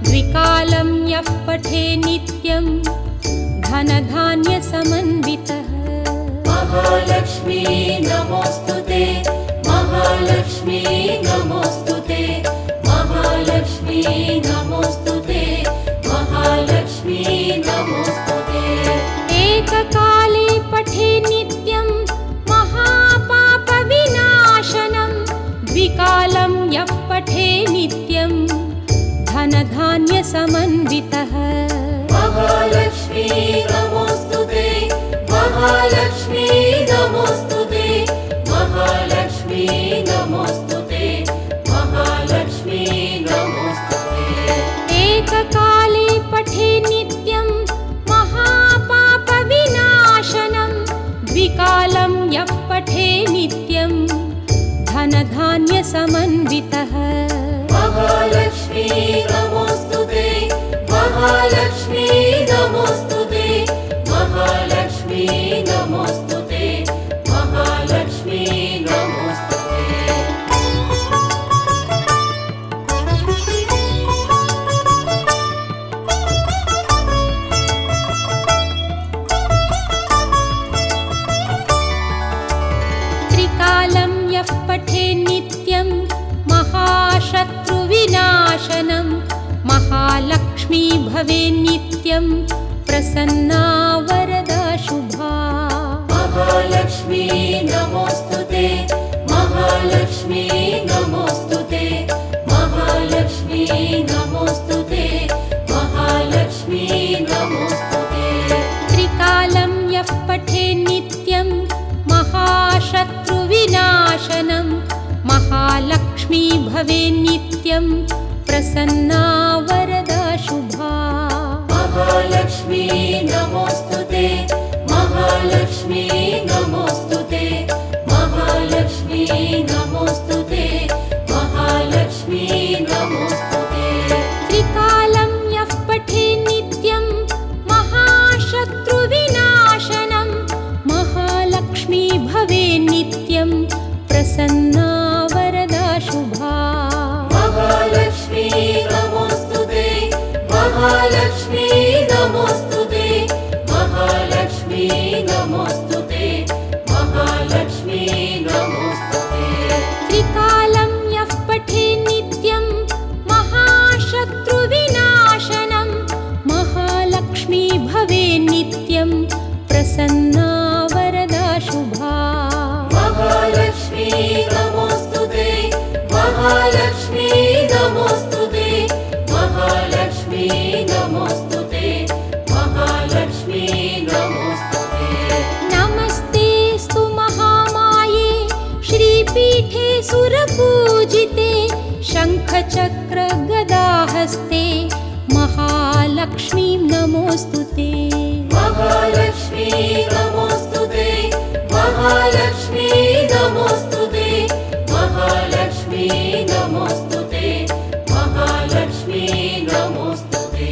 [SPEAKER 1] द्विकालं यः पठेन्नित्यं धनधान्यसमन्वितः
[SPEAKER 2] महालक्ष्मी नमोऽस्तुते महालक्ष्मी नमोऽस्तुते महालक्ष्मी नमोऽस्तुते महालक्ष्मी नमोऽस्तुते
[SPEAKER 1] एककाले पठेन्नित्यं महापापविनाशनं द्विकालं यः पठेन्नित्यं धनधान्यसमन्वितः
[SPEAKER 2] महालक्ष्मी नमोऽस्तुते महालक्ष्मी नमोऽस्तुते महालक्ष्मी नमोऽस्तुते महालक्ष्मी नमोऽस्तुते
[SPEAKER 1] एककाले पठेन्नित्यं महापापविनाशनं द्विकालं यः पठेन्नित्यं धनधान्यसमन्वितः
[SPEAKER 2] महालक्ष्मी नमोऽस्तुते महालक्ष्मी नमोऽस्तुते महालक्ष्मी नमोऽस्तुते महालक्ष्मी नमोऽस्तुते
[SPEAKER 1] त्रिकालं यः पठेन्नित्यं महाशत्रुविनाशनं महालक्ष्मी भवेन्नित्यं प्रसन्ना वरदा शुभा
[SPEAKER 2] महालक्ष्मी नमोऽस्तुते महालक्ष्मी नमोऽस्तुते महालक्ष्मी नमोऽस्तुते महालक्ष्मी नमोऽस्तुते
[SPEAKER 1] त्रिकालं यः पठेन्नित्यं महाशत्रुविनाशनं महालक्ष्मी भवेन्नित्यं प्रसन्ना वरदा शुभा प्रसन्ना वरदा शुभा
[SPEAKER 2] महालक्ष्मी नमोस्तुते महालक्ष्मी नमोस्तुते महालक्ष्मी नमोस्तुते महालक्ष्मी नमोस्तुते
[SPEAKER 1] त्रिकालं यः पठे नित्यं महाशत्रुविनाशनं महालक्ष्मी भवे नित्यं प्रसन्ना वरदा शुभा
[SPEAKER 2] महालक्ष्मी नमोस्तुते महालक्ष्मी नमोस्तुते महालक्ष्मी नमोस्तुते महालक्ष्मी नमोस्तुते
[SPEAKER 1] नमस्तेऽस्तु महामाये श्रीपीठे सुरपूजिते शङ्खचक्रगदाहस्ते महालक्ष्मी नमोऽस्तुते
[SPEAKER 2] महालक्ष्मी नमोस्तुते महालक्ष्मी नमोस्तुते महालक्ष्मी नमोस्तुते महालक्ष्मी नमोस्तुते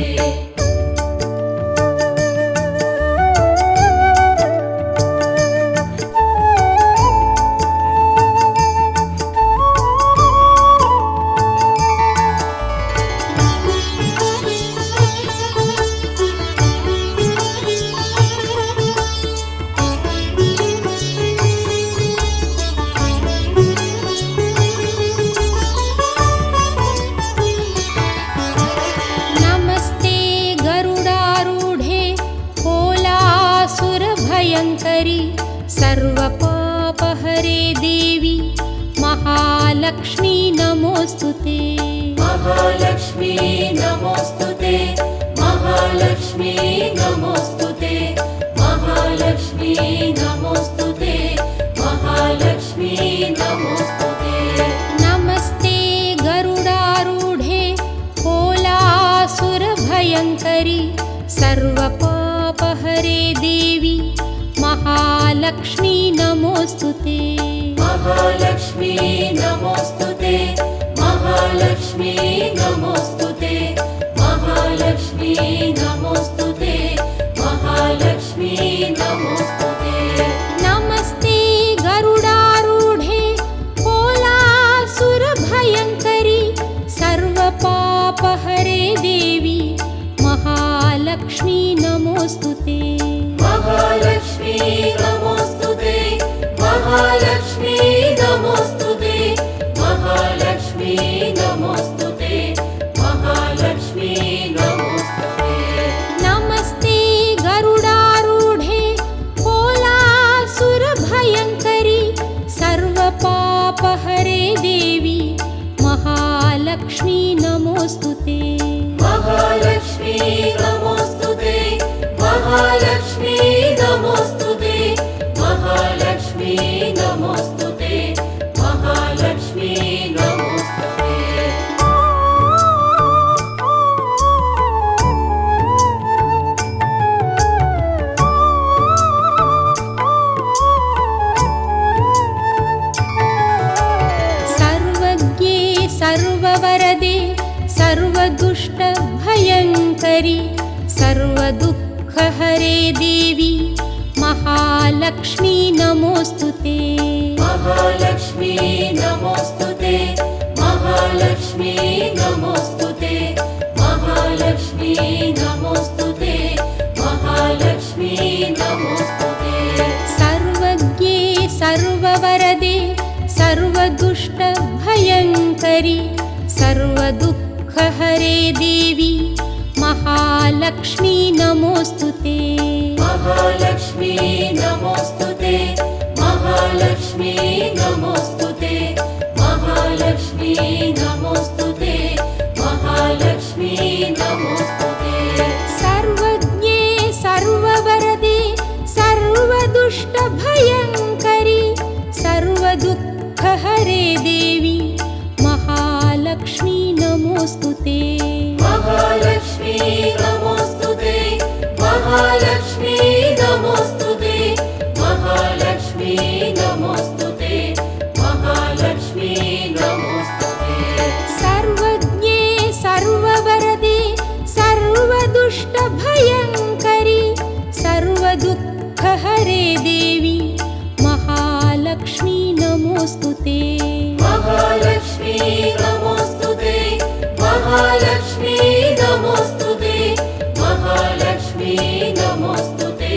[SPEAKER 1] नमस्ते गरुडारूढे कोलासुरभयङ्करि सर्वपापहरे देवी महालक्ष्मी नमोऽस्तुते
[SPEAKER 2] महालक्ष्मी नमोस्तुते महालक्ष्मी नमोस्तुते महालक्ष्मी नमोस्तुते महालक्ष्मी नमोस्तुते
[SPEAKER 1] नमस्ते गरुडारूढे कोलासुरभयङ्करि सर्वपापहरे देवी महालक्ष्मी नमोऽस्तुते
[SPEAKER 2] महालक्ष्मी नमोस्तुते महालक्ष्मी नमोस्तुते महालक्ष्मी नमोस्तुते महालक्ष्मी नमोस्तुते
[SPEAKER 1] नमस्ते गरुडारूढे कोलासुरभयङ्करि सर्वपापहरे देवी महालक्ष्मी नमोऽस्तुते
[SPEAKER 2] महालक्ष्मी नमोस्तुते महालक्ष्मी नमोस्तुते महालक्ष्मी नमोस्तुते महालक्ष्मी नमोस्तुते
[SPEAKER 1] नमस्ते गरुडारूढे कोलासुरभयङ्करि सर्वपापहरे देवी महालक्ष्मी नमोऽस्तुते
[SPEAKER 2] महालक्ष्मी नमोस्तुते महालक्ष्मी नमोस्तुते महालक्ष्मी नमोस्तुते महालक्ष्मी नमोस्तुते
[SPEAKER 1] सर्वज्ञे सर्ववरदे सर्वदुष्टभयङ्करि सर्वदुःखहरे देवी महालक्ष्मी नमोऽस्तुते
[SPEAKER 2] महालक्ष्मी नमोस्तुते महालक्ष्मी नमोस्तुते महालक्ष्मी नमोस्तुते महालक्ष्मी नमोस्तुते
[SPEAKER 1] सर्वज्ञे सर्ववरदे सर्वदुष्टभयङ्करि सर्वदुःखहरे देवी महालक्ष्मी नमोऽस्तुते
[SPEAKER 2] महालक्ष्मी नमोस्तुते महालक्ष्मी नमोस्तुते महालक्ष्मी नमोस्तुते महालक्ष्मी नमोस्तुते
[SPEAKER 1] सर्वज्ञे सर्ववरदे सर्वदुष्टभयङ्करि सर्वदुःखहरे देवी महालक्ष्मी नमोऽस्तुते
[SPEAKER 2] महालक्ष्मी नमोस्तुते
[SPEAKER 1] नमोऽस्तु ते
[SPEAKER 2] महालक्ष्मी नमोऽस्तु ते महालक्ष्मी नमोऽस्तु ते महालक्ष्मी नमोऽस्तु ते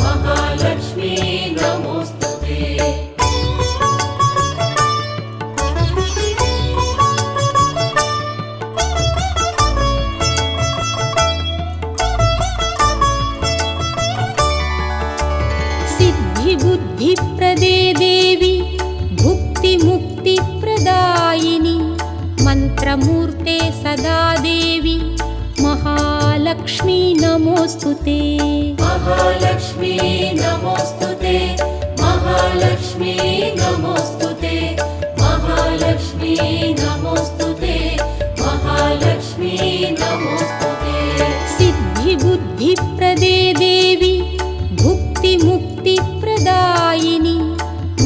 [SPEAKER 2] महालक्ष्मी नमोऽस्तु ते
[SPEAKER 1] सिद्धिबुद्धिप्रदे देवी भुक्तिमुक्तिप्रदायिनि मन्त्रमूर्ते सदा देवी महालक्ष्मी नमोऽस्तु ते
[SPEAKER 2] महालक्ष्मी नमोऽस्तु ते महालक्ष्मी नमोऽस्तु ते महालक्ष्मी नमोऽस्तु ते महालक्ष्मी नमोऽस्तु ते
[SPEAKER 1] सिद्धिबुद्धिप्रदे देवी भुक्तिमुक्तिप्रदायिनि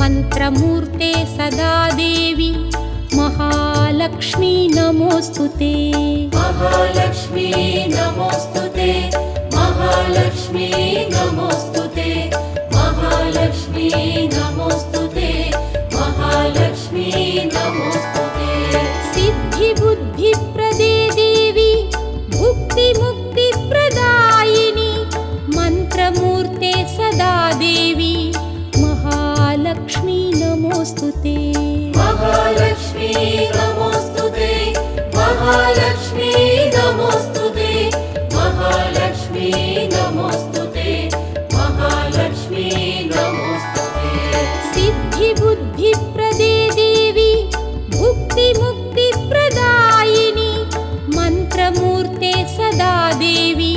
[SPEAKER 1] मन्त्रमूर्ते सदा देवी महालक्ष्मी नमोऽस्तु ते
[SPEAKER 2] महालक्ष्मी नमोऽस्तु ते महालक्ष्मी नमोऽस्तु ते महालक्ष्मी नमोऽस्तु ते महालक्ष्मी नमोऽस्तु ते
[SPEAKER 1] सिद्धिबुद्धिप्रदे देवी भुक्तिमुक्तिप्रदायिनि मन्त्रमूर्ते सदा देवी महालक्ष्मी नमोऽस्तु ते
[SPEAKER 2] महालक्ष्मी नमोऽस्तु ते महालक्ष्मी नमोऽस्तु ते महालक्ष्मी नमोऽस्तु ते महालक्ष्मी नमोऽस्तु ते
[SPEAKER 1] सिद्धिबुद्धिप्रदे देवी भुक्तिमुक्तिप्रदायिनि मन्त्रमूर्ते सदा देवी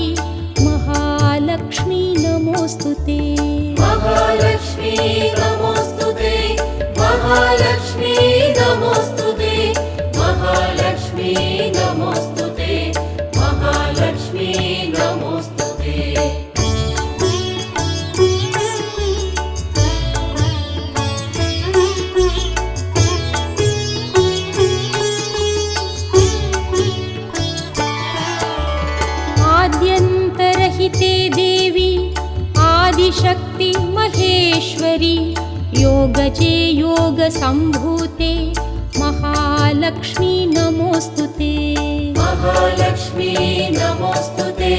[SPEAKER 1] महालक्ष्मी नमोऽस्तु ते
[SPEAKER 2] महालक्ष्मी नमोऽस्तु ते महालक्ष्मी नमोऽस्तु ते महालक्ष्मी नमोऽस्तु ते महालक्ष्मी नमोऽस्तु ते
[SPEAKER 1] आद्यन्तरहिते देवी आदिशक्ति महेश्वरी योगजे योगसम्भूते महालक्ष्मी नमोऽस्तु ते
[SPEAKER 2] महालक्ष्मी नमोऽस्तु ते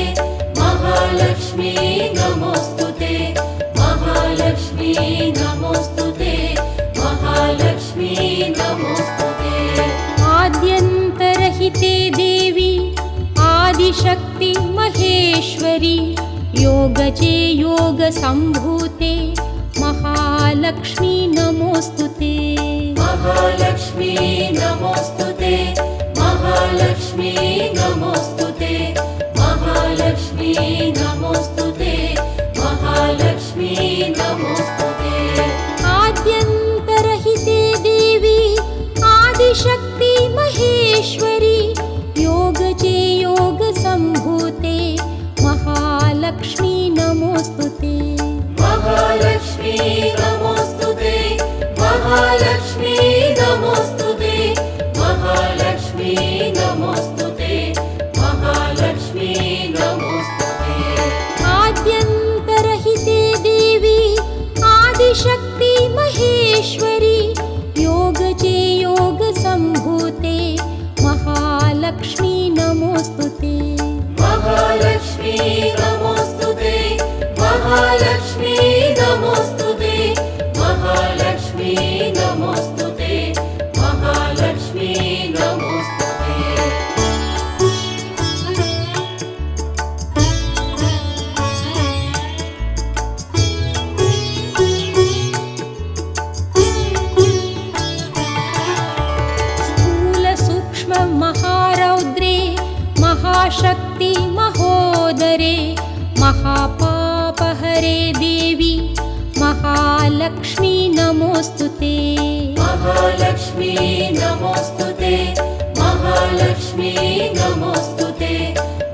[SPEAKER 2] महालक्ष्मी नमोऽस्तु ते महालक्ष्मी नमोऽस्तु ते महालक्ष्मी नमोऽस्तु ते
[SPEAKER 1] आद्यन्तरहिते देवी आदिशक्ति महेश्वरी योगजे योगसम्भूते महालक्ष्मी नमोऽस्तु ते
[SPEAKER 2] महालक्ष्मी नमोऽस्तु ते महालक्ष्मी नमोऽस्तु ते महालक्ष्मी नमोऽस्तु ते महालक्ष्मी नमोऽस्तु ते
[SPEAKER 1] आद्यन्तरहिते देवी आदिशक्ति महेश्वरी योगजे योगसम्भूते महालक्ष्मी नमोऽस्तु ते
[SPEAKER 2] महालक्ष्मी नमोऽस्तु ते महालक्ष्मी नमोऽस्तु ते महालक्ष्मी नमोऽस्तु ते महालक्ष्मी नमोऽस्तु ते
[SPEAKER 1] आद्यन्तरहिते देवी आदिशक्ति महेश्वरी योगजे योगसम्भूते महालक्ष्मी नमोऽस्तु ते
[SPEAKER 2] महालक्ष्मी नमोऽस्तु ते महालक्ष्मी नमोऽस्तु ते महालक्ष्मी नमोऽस्तु ते महालक्ष्मी नमोऽस्तु ते
[SPEAKER 1] महारौद्रे महाशक्ति महोदरे महापापहरे देवी महालक्ष्मी नमोऽस्तु ते
[SPEAKER 2] महालक्ष्मी नमोऽस्तु ते महालक्ष्मी नमोऽस्तु ते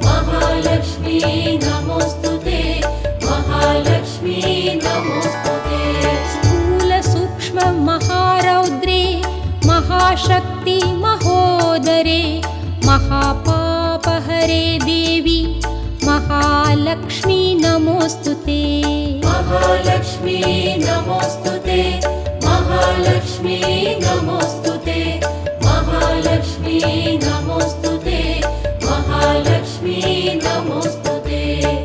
[SPEAKER 2] महालक्ष्मी नमोऽस्तु ते महालक्ष्मी नमोऽस्तु ते
[SPEAKER 1] स्थूलसूक्ष्म महारौद्रे महाशक्ति महोदरे महापापहरे देवी महालक्ष्मी नमोऽस्तु ते
[SPEAKER 2] महालक्ष्मी नमोऽस्तु ते महालक्ष्मी नमोऽस्तु ते महालक्ष्मी नमोऽस्तु ते महालक्ष्मी नमोऽस्तु ते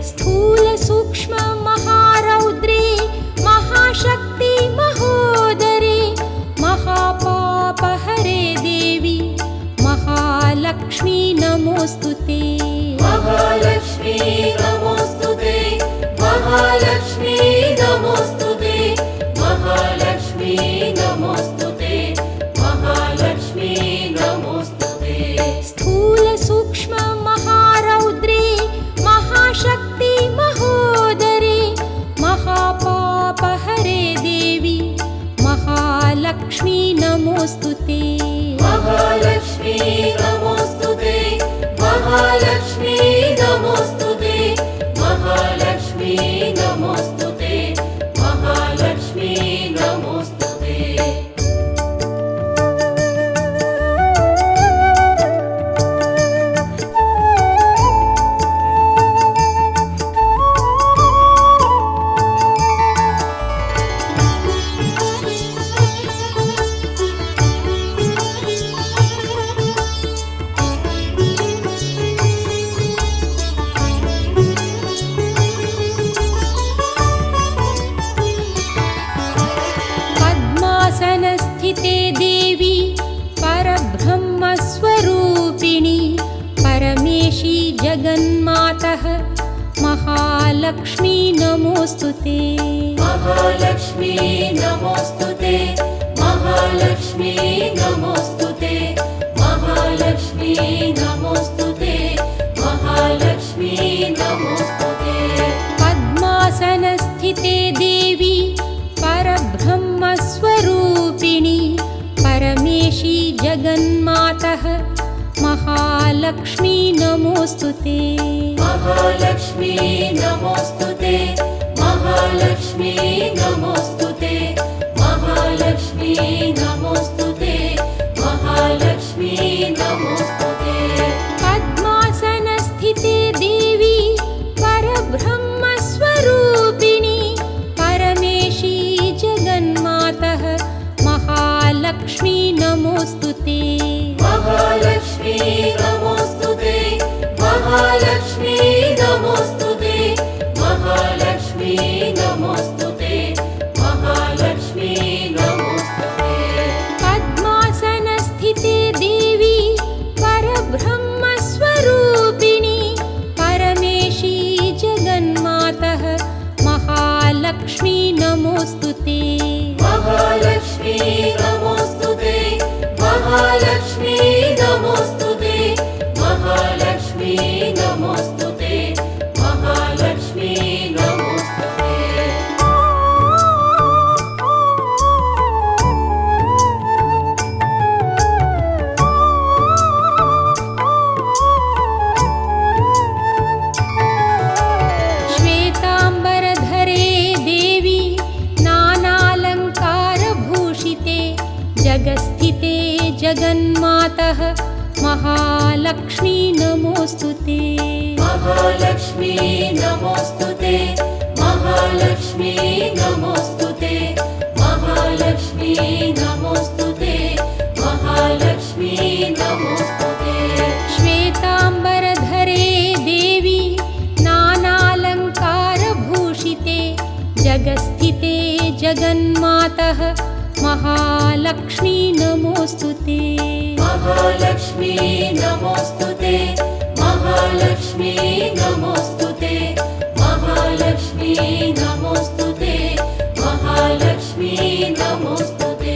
[SPEAKER 1] स्थूल सूक्ष्म महारौद्रे महाशक्ति महोदरे महापापहरे देवी महालक्ष्मी नमोऽस्तु ते
[SPEAKER 2] महालक्ष्मी नमोऽस्तु ते महालक्ष्मी नमोऽस्तु ते महालक्ष्मी नमोऽस्तु ते महालक्ष्मी नमोऽस्तु ते
[SPEAKER 1] स्थूल सूक्ष्म महारौद्रे महाशक्ति महोदरे महापापहरे देवी महालक्ष्मी नमोऽस्तु ते
[SPEAKER 2] महालक्ष्मी नमोऽस्तु ते महालक्ष्मी नमोऽस्तु ते महालक्ष्मी नमोऽस्तु ते महालक्ष्मी नमोऽस्तु ते
[SPEAKER 1] पद्मासनस्थिते देवी परब्रह्मस्वरूपिणी परमेशी जगन्मातः महालक्ष्मी नमोऽस्तु ते
[SPEAKER 2] महालक्ष्मी नमोऽस्तु ते महालक्ष्मी नमोऽस्तु ते महालक्ष्मी नमोऽस्तु ते महालक्ष्मी नमोऽस्तु ते
[SPEAKER 1] पद्मासनस्थिते देवी परब्रह्मस्वरूपिणी परमेशी जगन्मातः महालक्ष्मी नमोऽस्तु ते
[SPEAKER 2] महालक्ष्मी नमोऽस्तु ते महालक्ष्मी नमोऽस्तु ते महालक्ष्मी नमोऽस्तु ते महालक्ष्मी नमोऽस्तु ते
[SPEAKER 1] पद्मासनस्थिते देवी परब्रह्मस्वरूपिणी परमेशी जगन्मातः महालक्ष्मी नमोऽस्तु ते
[SPEAKER 2] महालक्ष्मी नमोऽस्तु ते महालक्ष्मी नमोऽस्तु ते महालक्ष्मी नमोऽस्तु ते महालक्ष्मी नमोऽस्तु ते
[SPEAKER 1] पद्मासनस्थिते देवी परब्रह्मस्वरूपिणी परमेशी जगन्मातः महालक्ष्मी नमोऽस्तु ते
[SPEAKER 2] महालक्ष्मी नमोऽस्तु ते महालक्ष्मी नमोऽस्तु ते महालक्ष्मी नमोऽस्तु ते महालक्ष्मी नमोऽस्तु ते
[SPEAKER 1] श्वेताम्बरधरे देवी नानालङ्कारभूषिते जगस्थिते जगन्मातः महालक्ष्मी नमोऽस्तु ते
[SPEAKER 2] महालक्ष्मी नमोऽस्तु ते महालक्ष्मी नमोऽस्तु ते महालक्ष्मी नमोऽस्तु ते महालक्ष्मी नमोऽस्तु ते
[SPEAKER 1] श्वेताम्बरधरे देवी नानालङ्कारभूषिते जगस्थिते जगन्मातः महालक्ष्मी नमोऽस्तु ते
[SPEAKER 2] महालक्ष्मी नमोऽस्तु ते महालक्ष्मी नमोऽस्तु ते महालक्ष्मी नमोऽस्तु ते महालक्ष्मी नमोऽस्तु ते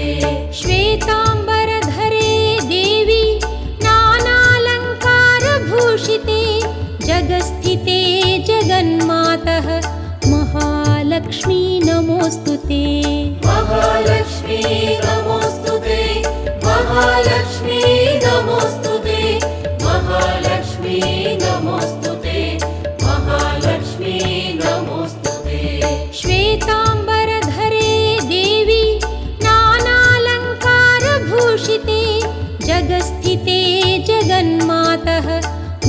[SPEAKER 1] श्वेताम्बरधरे देवी नानालङ्कारभूषिते जगस्थिते जगन्मातः महालक्ष्मी नमोऽस्तु ते
[SPEAKER 2] महालक्ष्मी नमोऽस्तु ते महालक्ष्मी नमोऽस्तु ते महालक्ष्मी नमोऽस्तु ते महालक्ष्मी नमोऽस्तु ते
[SPEAKER 1] श्वेताम्बरधरे देवी नानालङ्कारभूषिते जगस्थिते जगन्मातः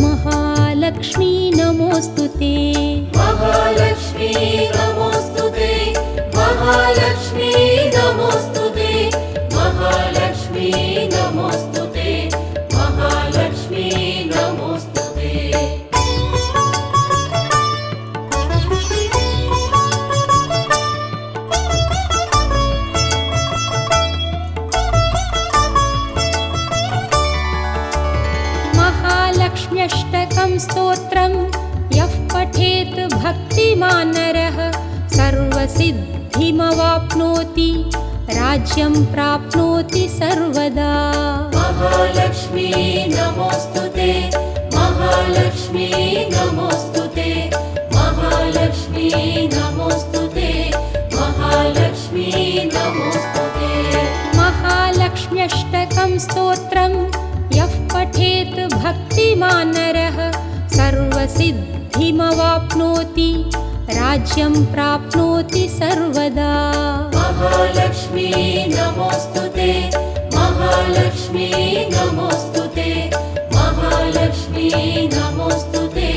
[SPEAKER 1] महालक्ष्मी नमोऽस्तु ते
[SPEAKER 2] महालक्ष्मी नमोऽस्तु ते महालक्ष्मी नमोऽस्तु ते महालक्ष्मी नमोऽस्तुते महालक्ष्मी नमोऽस्तुते
[SPEAKER 1] महालक्ष्म्यष्टकं स्तोत्रं यः पठेत् भक्तिमान् नरः सर्वसिद्धिमवाप्नोति राज्यं प्राप्नोति सर्वदा
[SPEAKER 2] महालक्ष्मी नमोऽस्तुते महालक्ष्मी नमोऽस्तुते महालक्ष्मी नमोऽस्तुते महालक्ष्मी नमोऽस्तुते
[SPEAKER 1] महालक्ष्म्यष्टकं स्तोत्रं यः पठेत् भक्तिमान् नरः सर्वसिद्धिमवाप्नोति राज्यं प्राप्नोति सर्वदा
[SPEAKER 2] महालक्ष्मी नमोऽस्तुते महालक्ष्मी नमोऽस्तुते महालक्ष्मी नमोऽस्तुते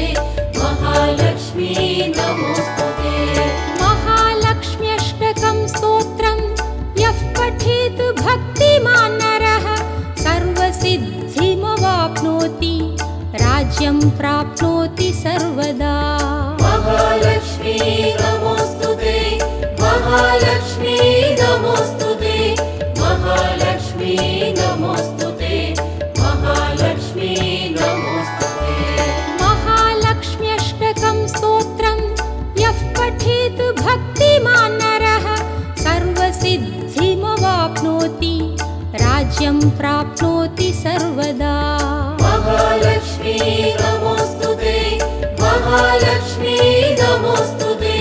[SPEAKER 2] महालक्ष्मी नमोऽस्तुते
[SPEAKER 1] महालक्ष्म्यष्टकं स्तोत्रं यः पठेत् भक्तिमान् नरः सर्वसिद्धिमवाप्नोति राज्यं प्राप्नोति सर्वदा
[SPEAKER 2] महालक्ष्मी नमोऽस्तुते महालक्ष्मी नमोऽस्तुते महालक्ष्मी नमोऽस्तुते महालक्ष्मी नमोऽस्तुते
[SPEAKER 1] महालक्ष्म्यष्टकं स्तोत्रं यः पठेत् भक्तिमान् नरः सर्वसिद्धिमवाप्नोति राज्यं प्राप्नोति सर्वदा
[SPEAKER 2] महालक्ष्मी नमोऽस्तुते महालक्ष्मी नमोऽस्तुते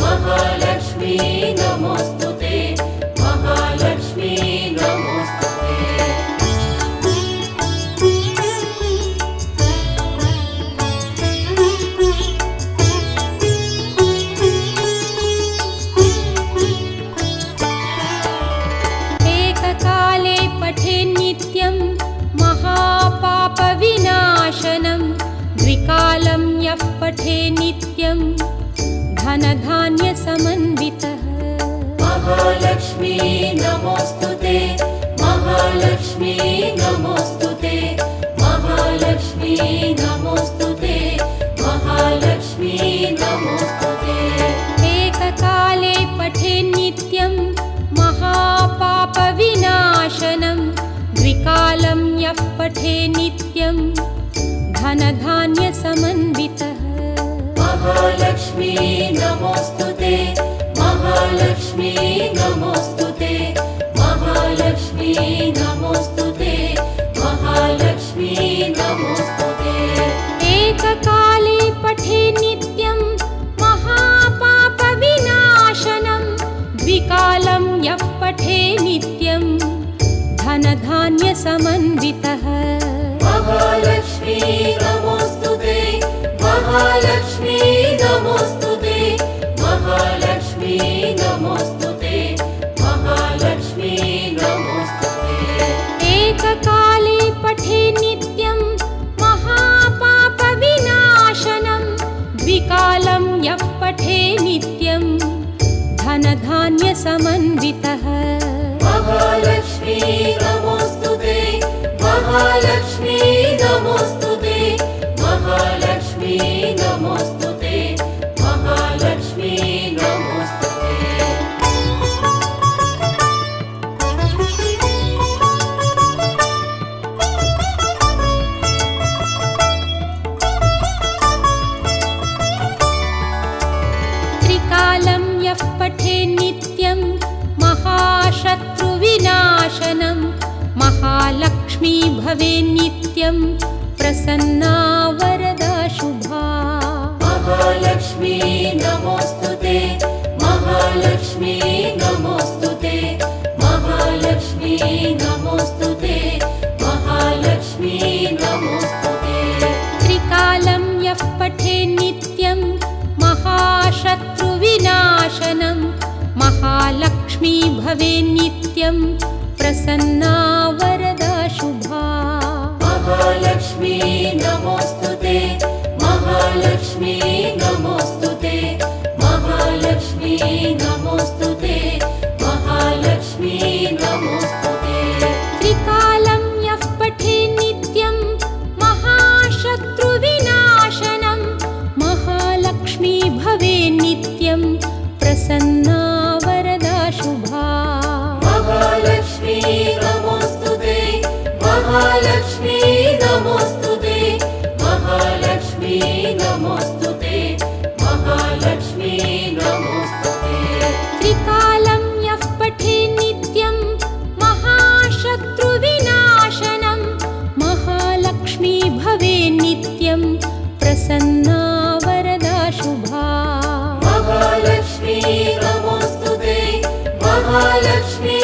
[SPEAKER 2] महालक्ष्मी नमोऽस्तुते महालक्ष्मी नमोऽस्तुते
[SPEAKER 1] एककाले पठेन्नित्यं महापापविनाशनं द्विकालं यः पठेन्नित्यं धनधान्यसमन्वितः
[SPEAKER 2] महालक्ष्मी नमोऽस्तुते महालक्ष्मी नमोऽस्तुते महालक्ष्मी नमोऽस्तुते महालक्ष्मी नमोऽस्तुते
[SPEAKER 1] एककाले पठेन्नित्यं महापापविनाशनं द्विकालं यः पठेन्नित्यं धनधान्यसमन्वितः
[SPEAKER 2] महालक्ष्मी नमोऽस्तुते महालक्ष्मी नमोऽस्तुते महालक्ष्मी नमोऽस्तुते महालक्ष्मी नमोऽस्तुते
[SPEAKER 1] एककाले पठेन्नित्यं महापापविनाशनं द्विकालं यः पठेन्नित्यं धनधान्यसमन्वितः
[SPEAKER 2] महालक्ष्मी नमोऽस्तुते महालक्ष्मी नमोऽस्तुते महालक्ष्मी नमोऽस्तुते महालक्ष्मी नमोऽस्तुते
[SPEAKER 1] एककाले पठेन्नित्यं महापापविनाशनं द्विकालं यः पठेन्नित्यं धनधान्यसमन्वितः
[SPEAKER 2] महालक्ष्मी नमोऽस्तुते महालक्ष्मी नमोऽस्तुते महालक्ष्मी नमोऽस्तुते महालक्ष्मी नमोऽस्तुते
[SPEAKER 1] त्रिकालं यः पठेन्नित्यं महाशत्रुविनाशनं महालक्ष्मी भवेन्नित्यं प्रसन्ना वरदा शुभा
[SPEAKER 2] महालक्ष्मी नमोऽस्तुते महालक्ष्मी नमोऽस्तुते महालक्ष्मी नमोऽस्तुते महालक्ष्मी नमोऽस्तुते
[SPEAKER 1] त्रिकालं यः पठेन्नित्यं महाशत्रुविनाशनं महालक्ष्मी भवेन्नित्यं प्रसन्ना वरदा शुभा
[SPEAKER 2] महालक्ष्मी नमोऽस्तुते महालक्ष्मी नमोऽस्तुते महालक्ष्मी नमोऽस्तुते महालक्ष्मी नमोऽस्तुते
[SPEAKER 1] प्रसन्ना वरदा शुभा।
[SPEAKER 2] महालक्ष्मी नमोस्तुते, महालक्ष्मी नमोस्तुते, महालक्ष्मी नमोस्तुते, महालक्ष्मी नमोस्तुते।
[SPEAKER 1] त्रिकालं यः पठेत् नित्यं महाशत्रुविनाशनं महालक्ष्मी भवेत् नित्यं प्रसन्ना वरदा शुभा।
[SPEAKER 2] महालक्ष्मी नमोस्तुते, महालक्ष्मी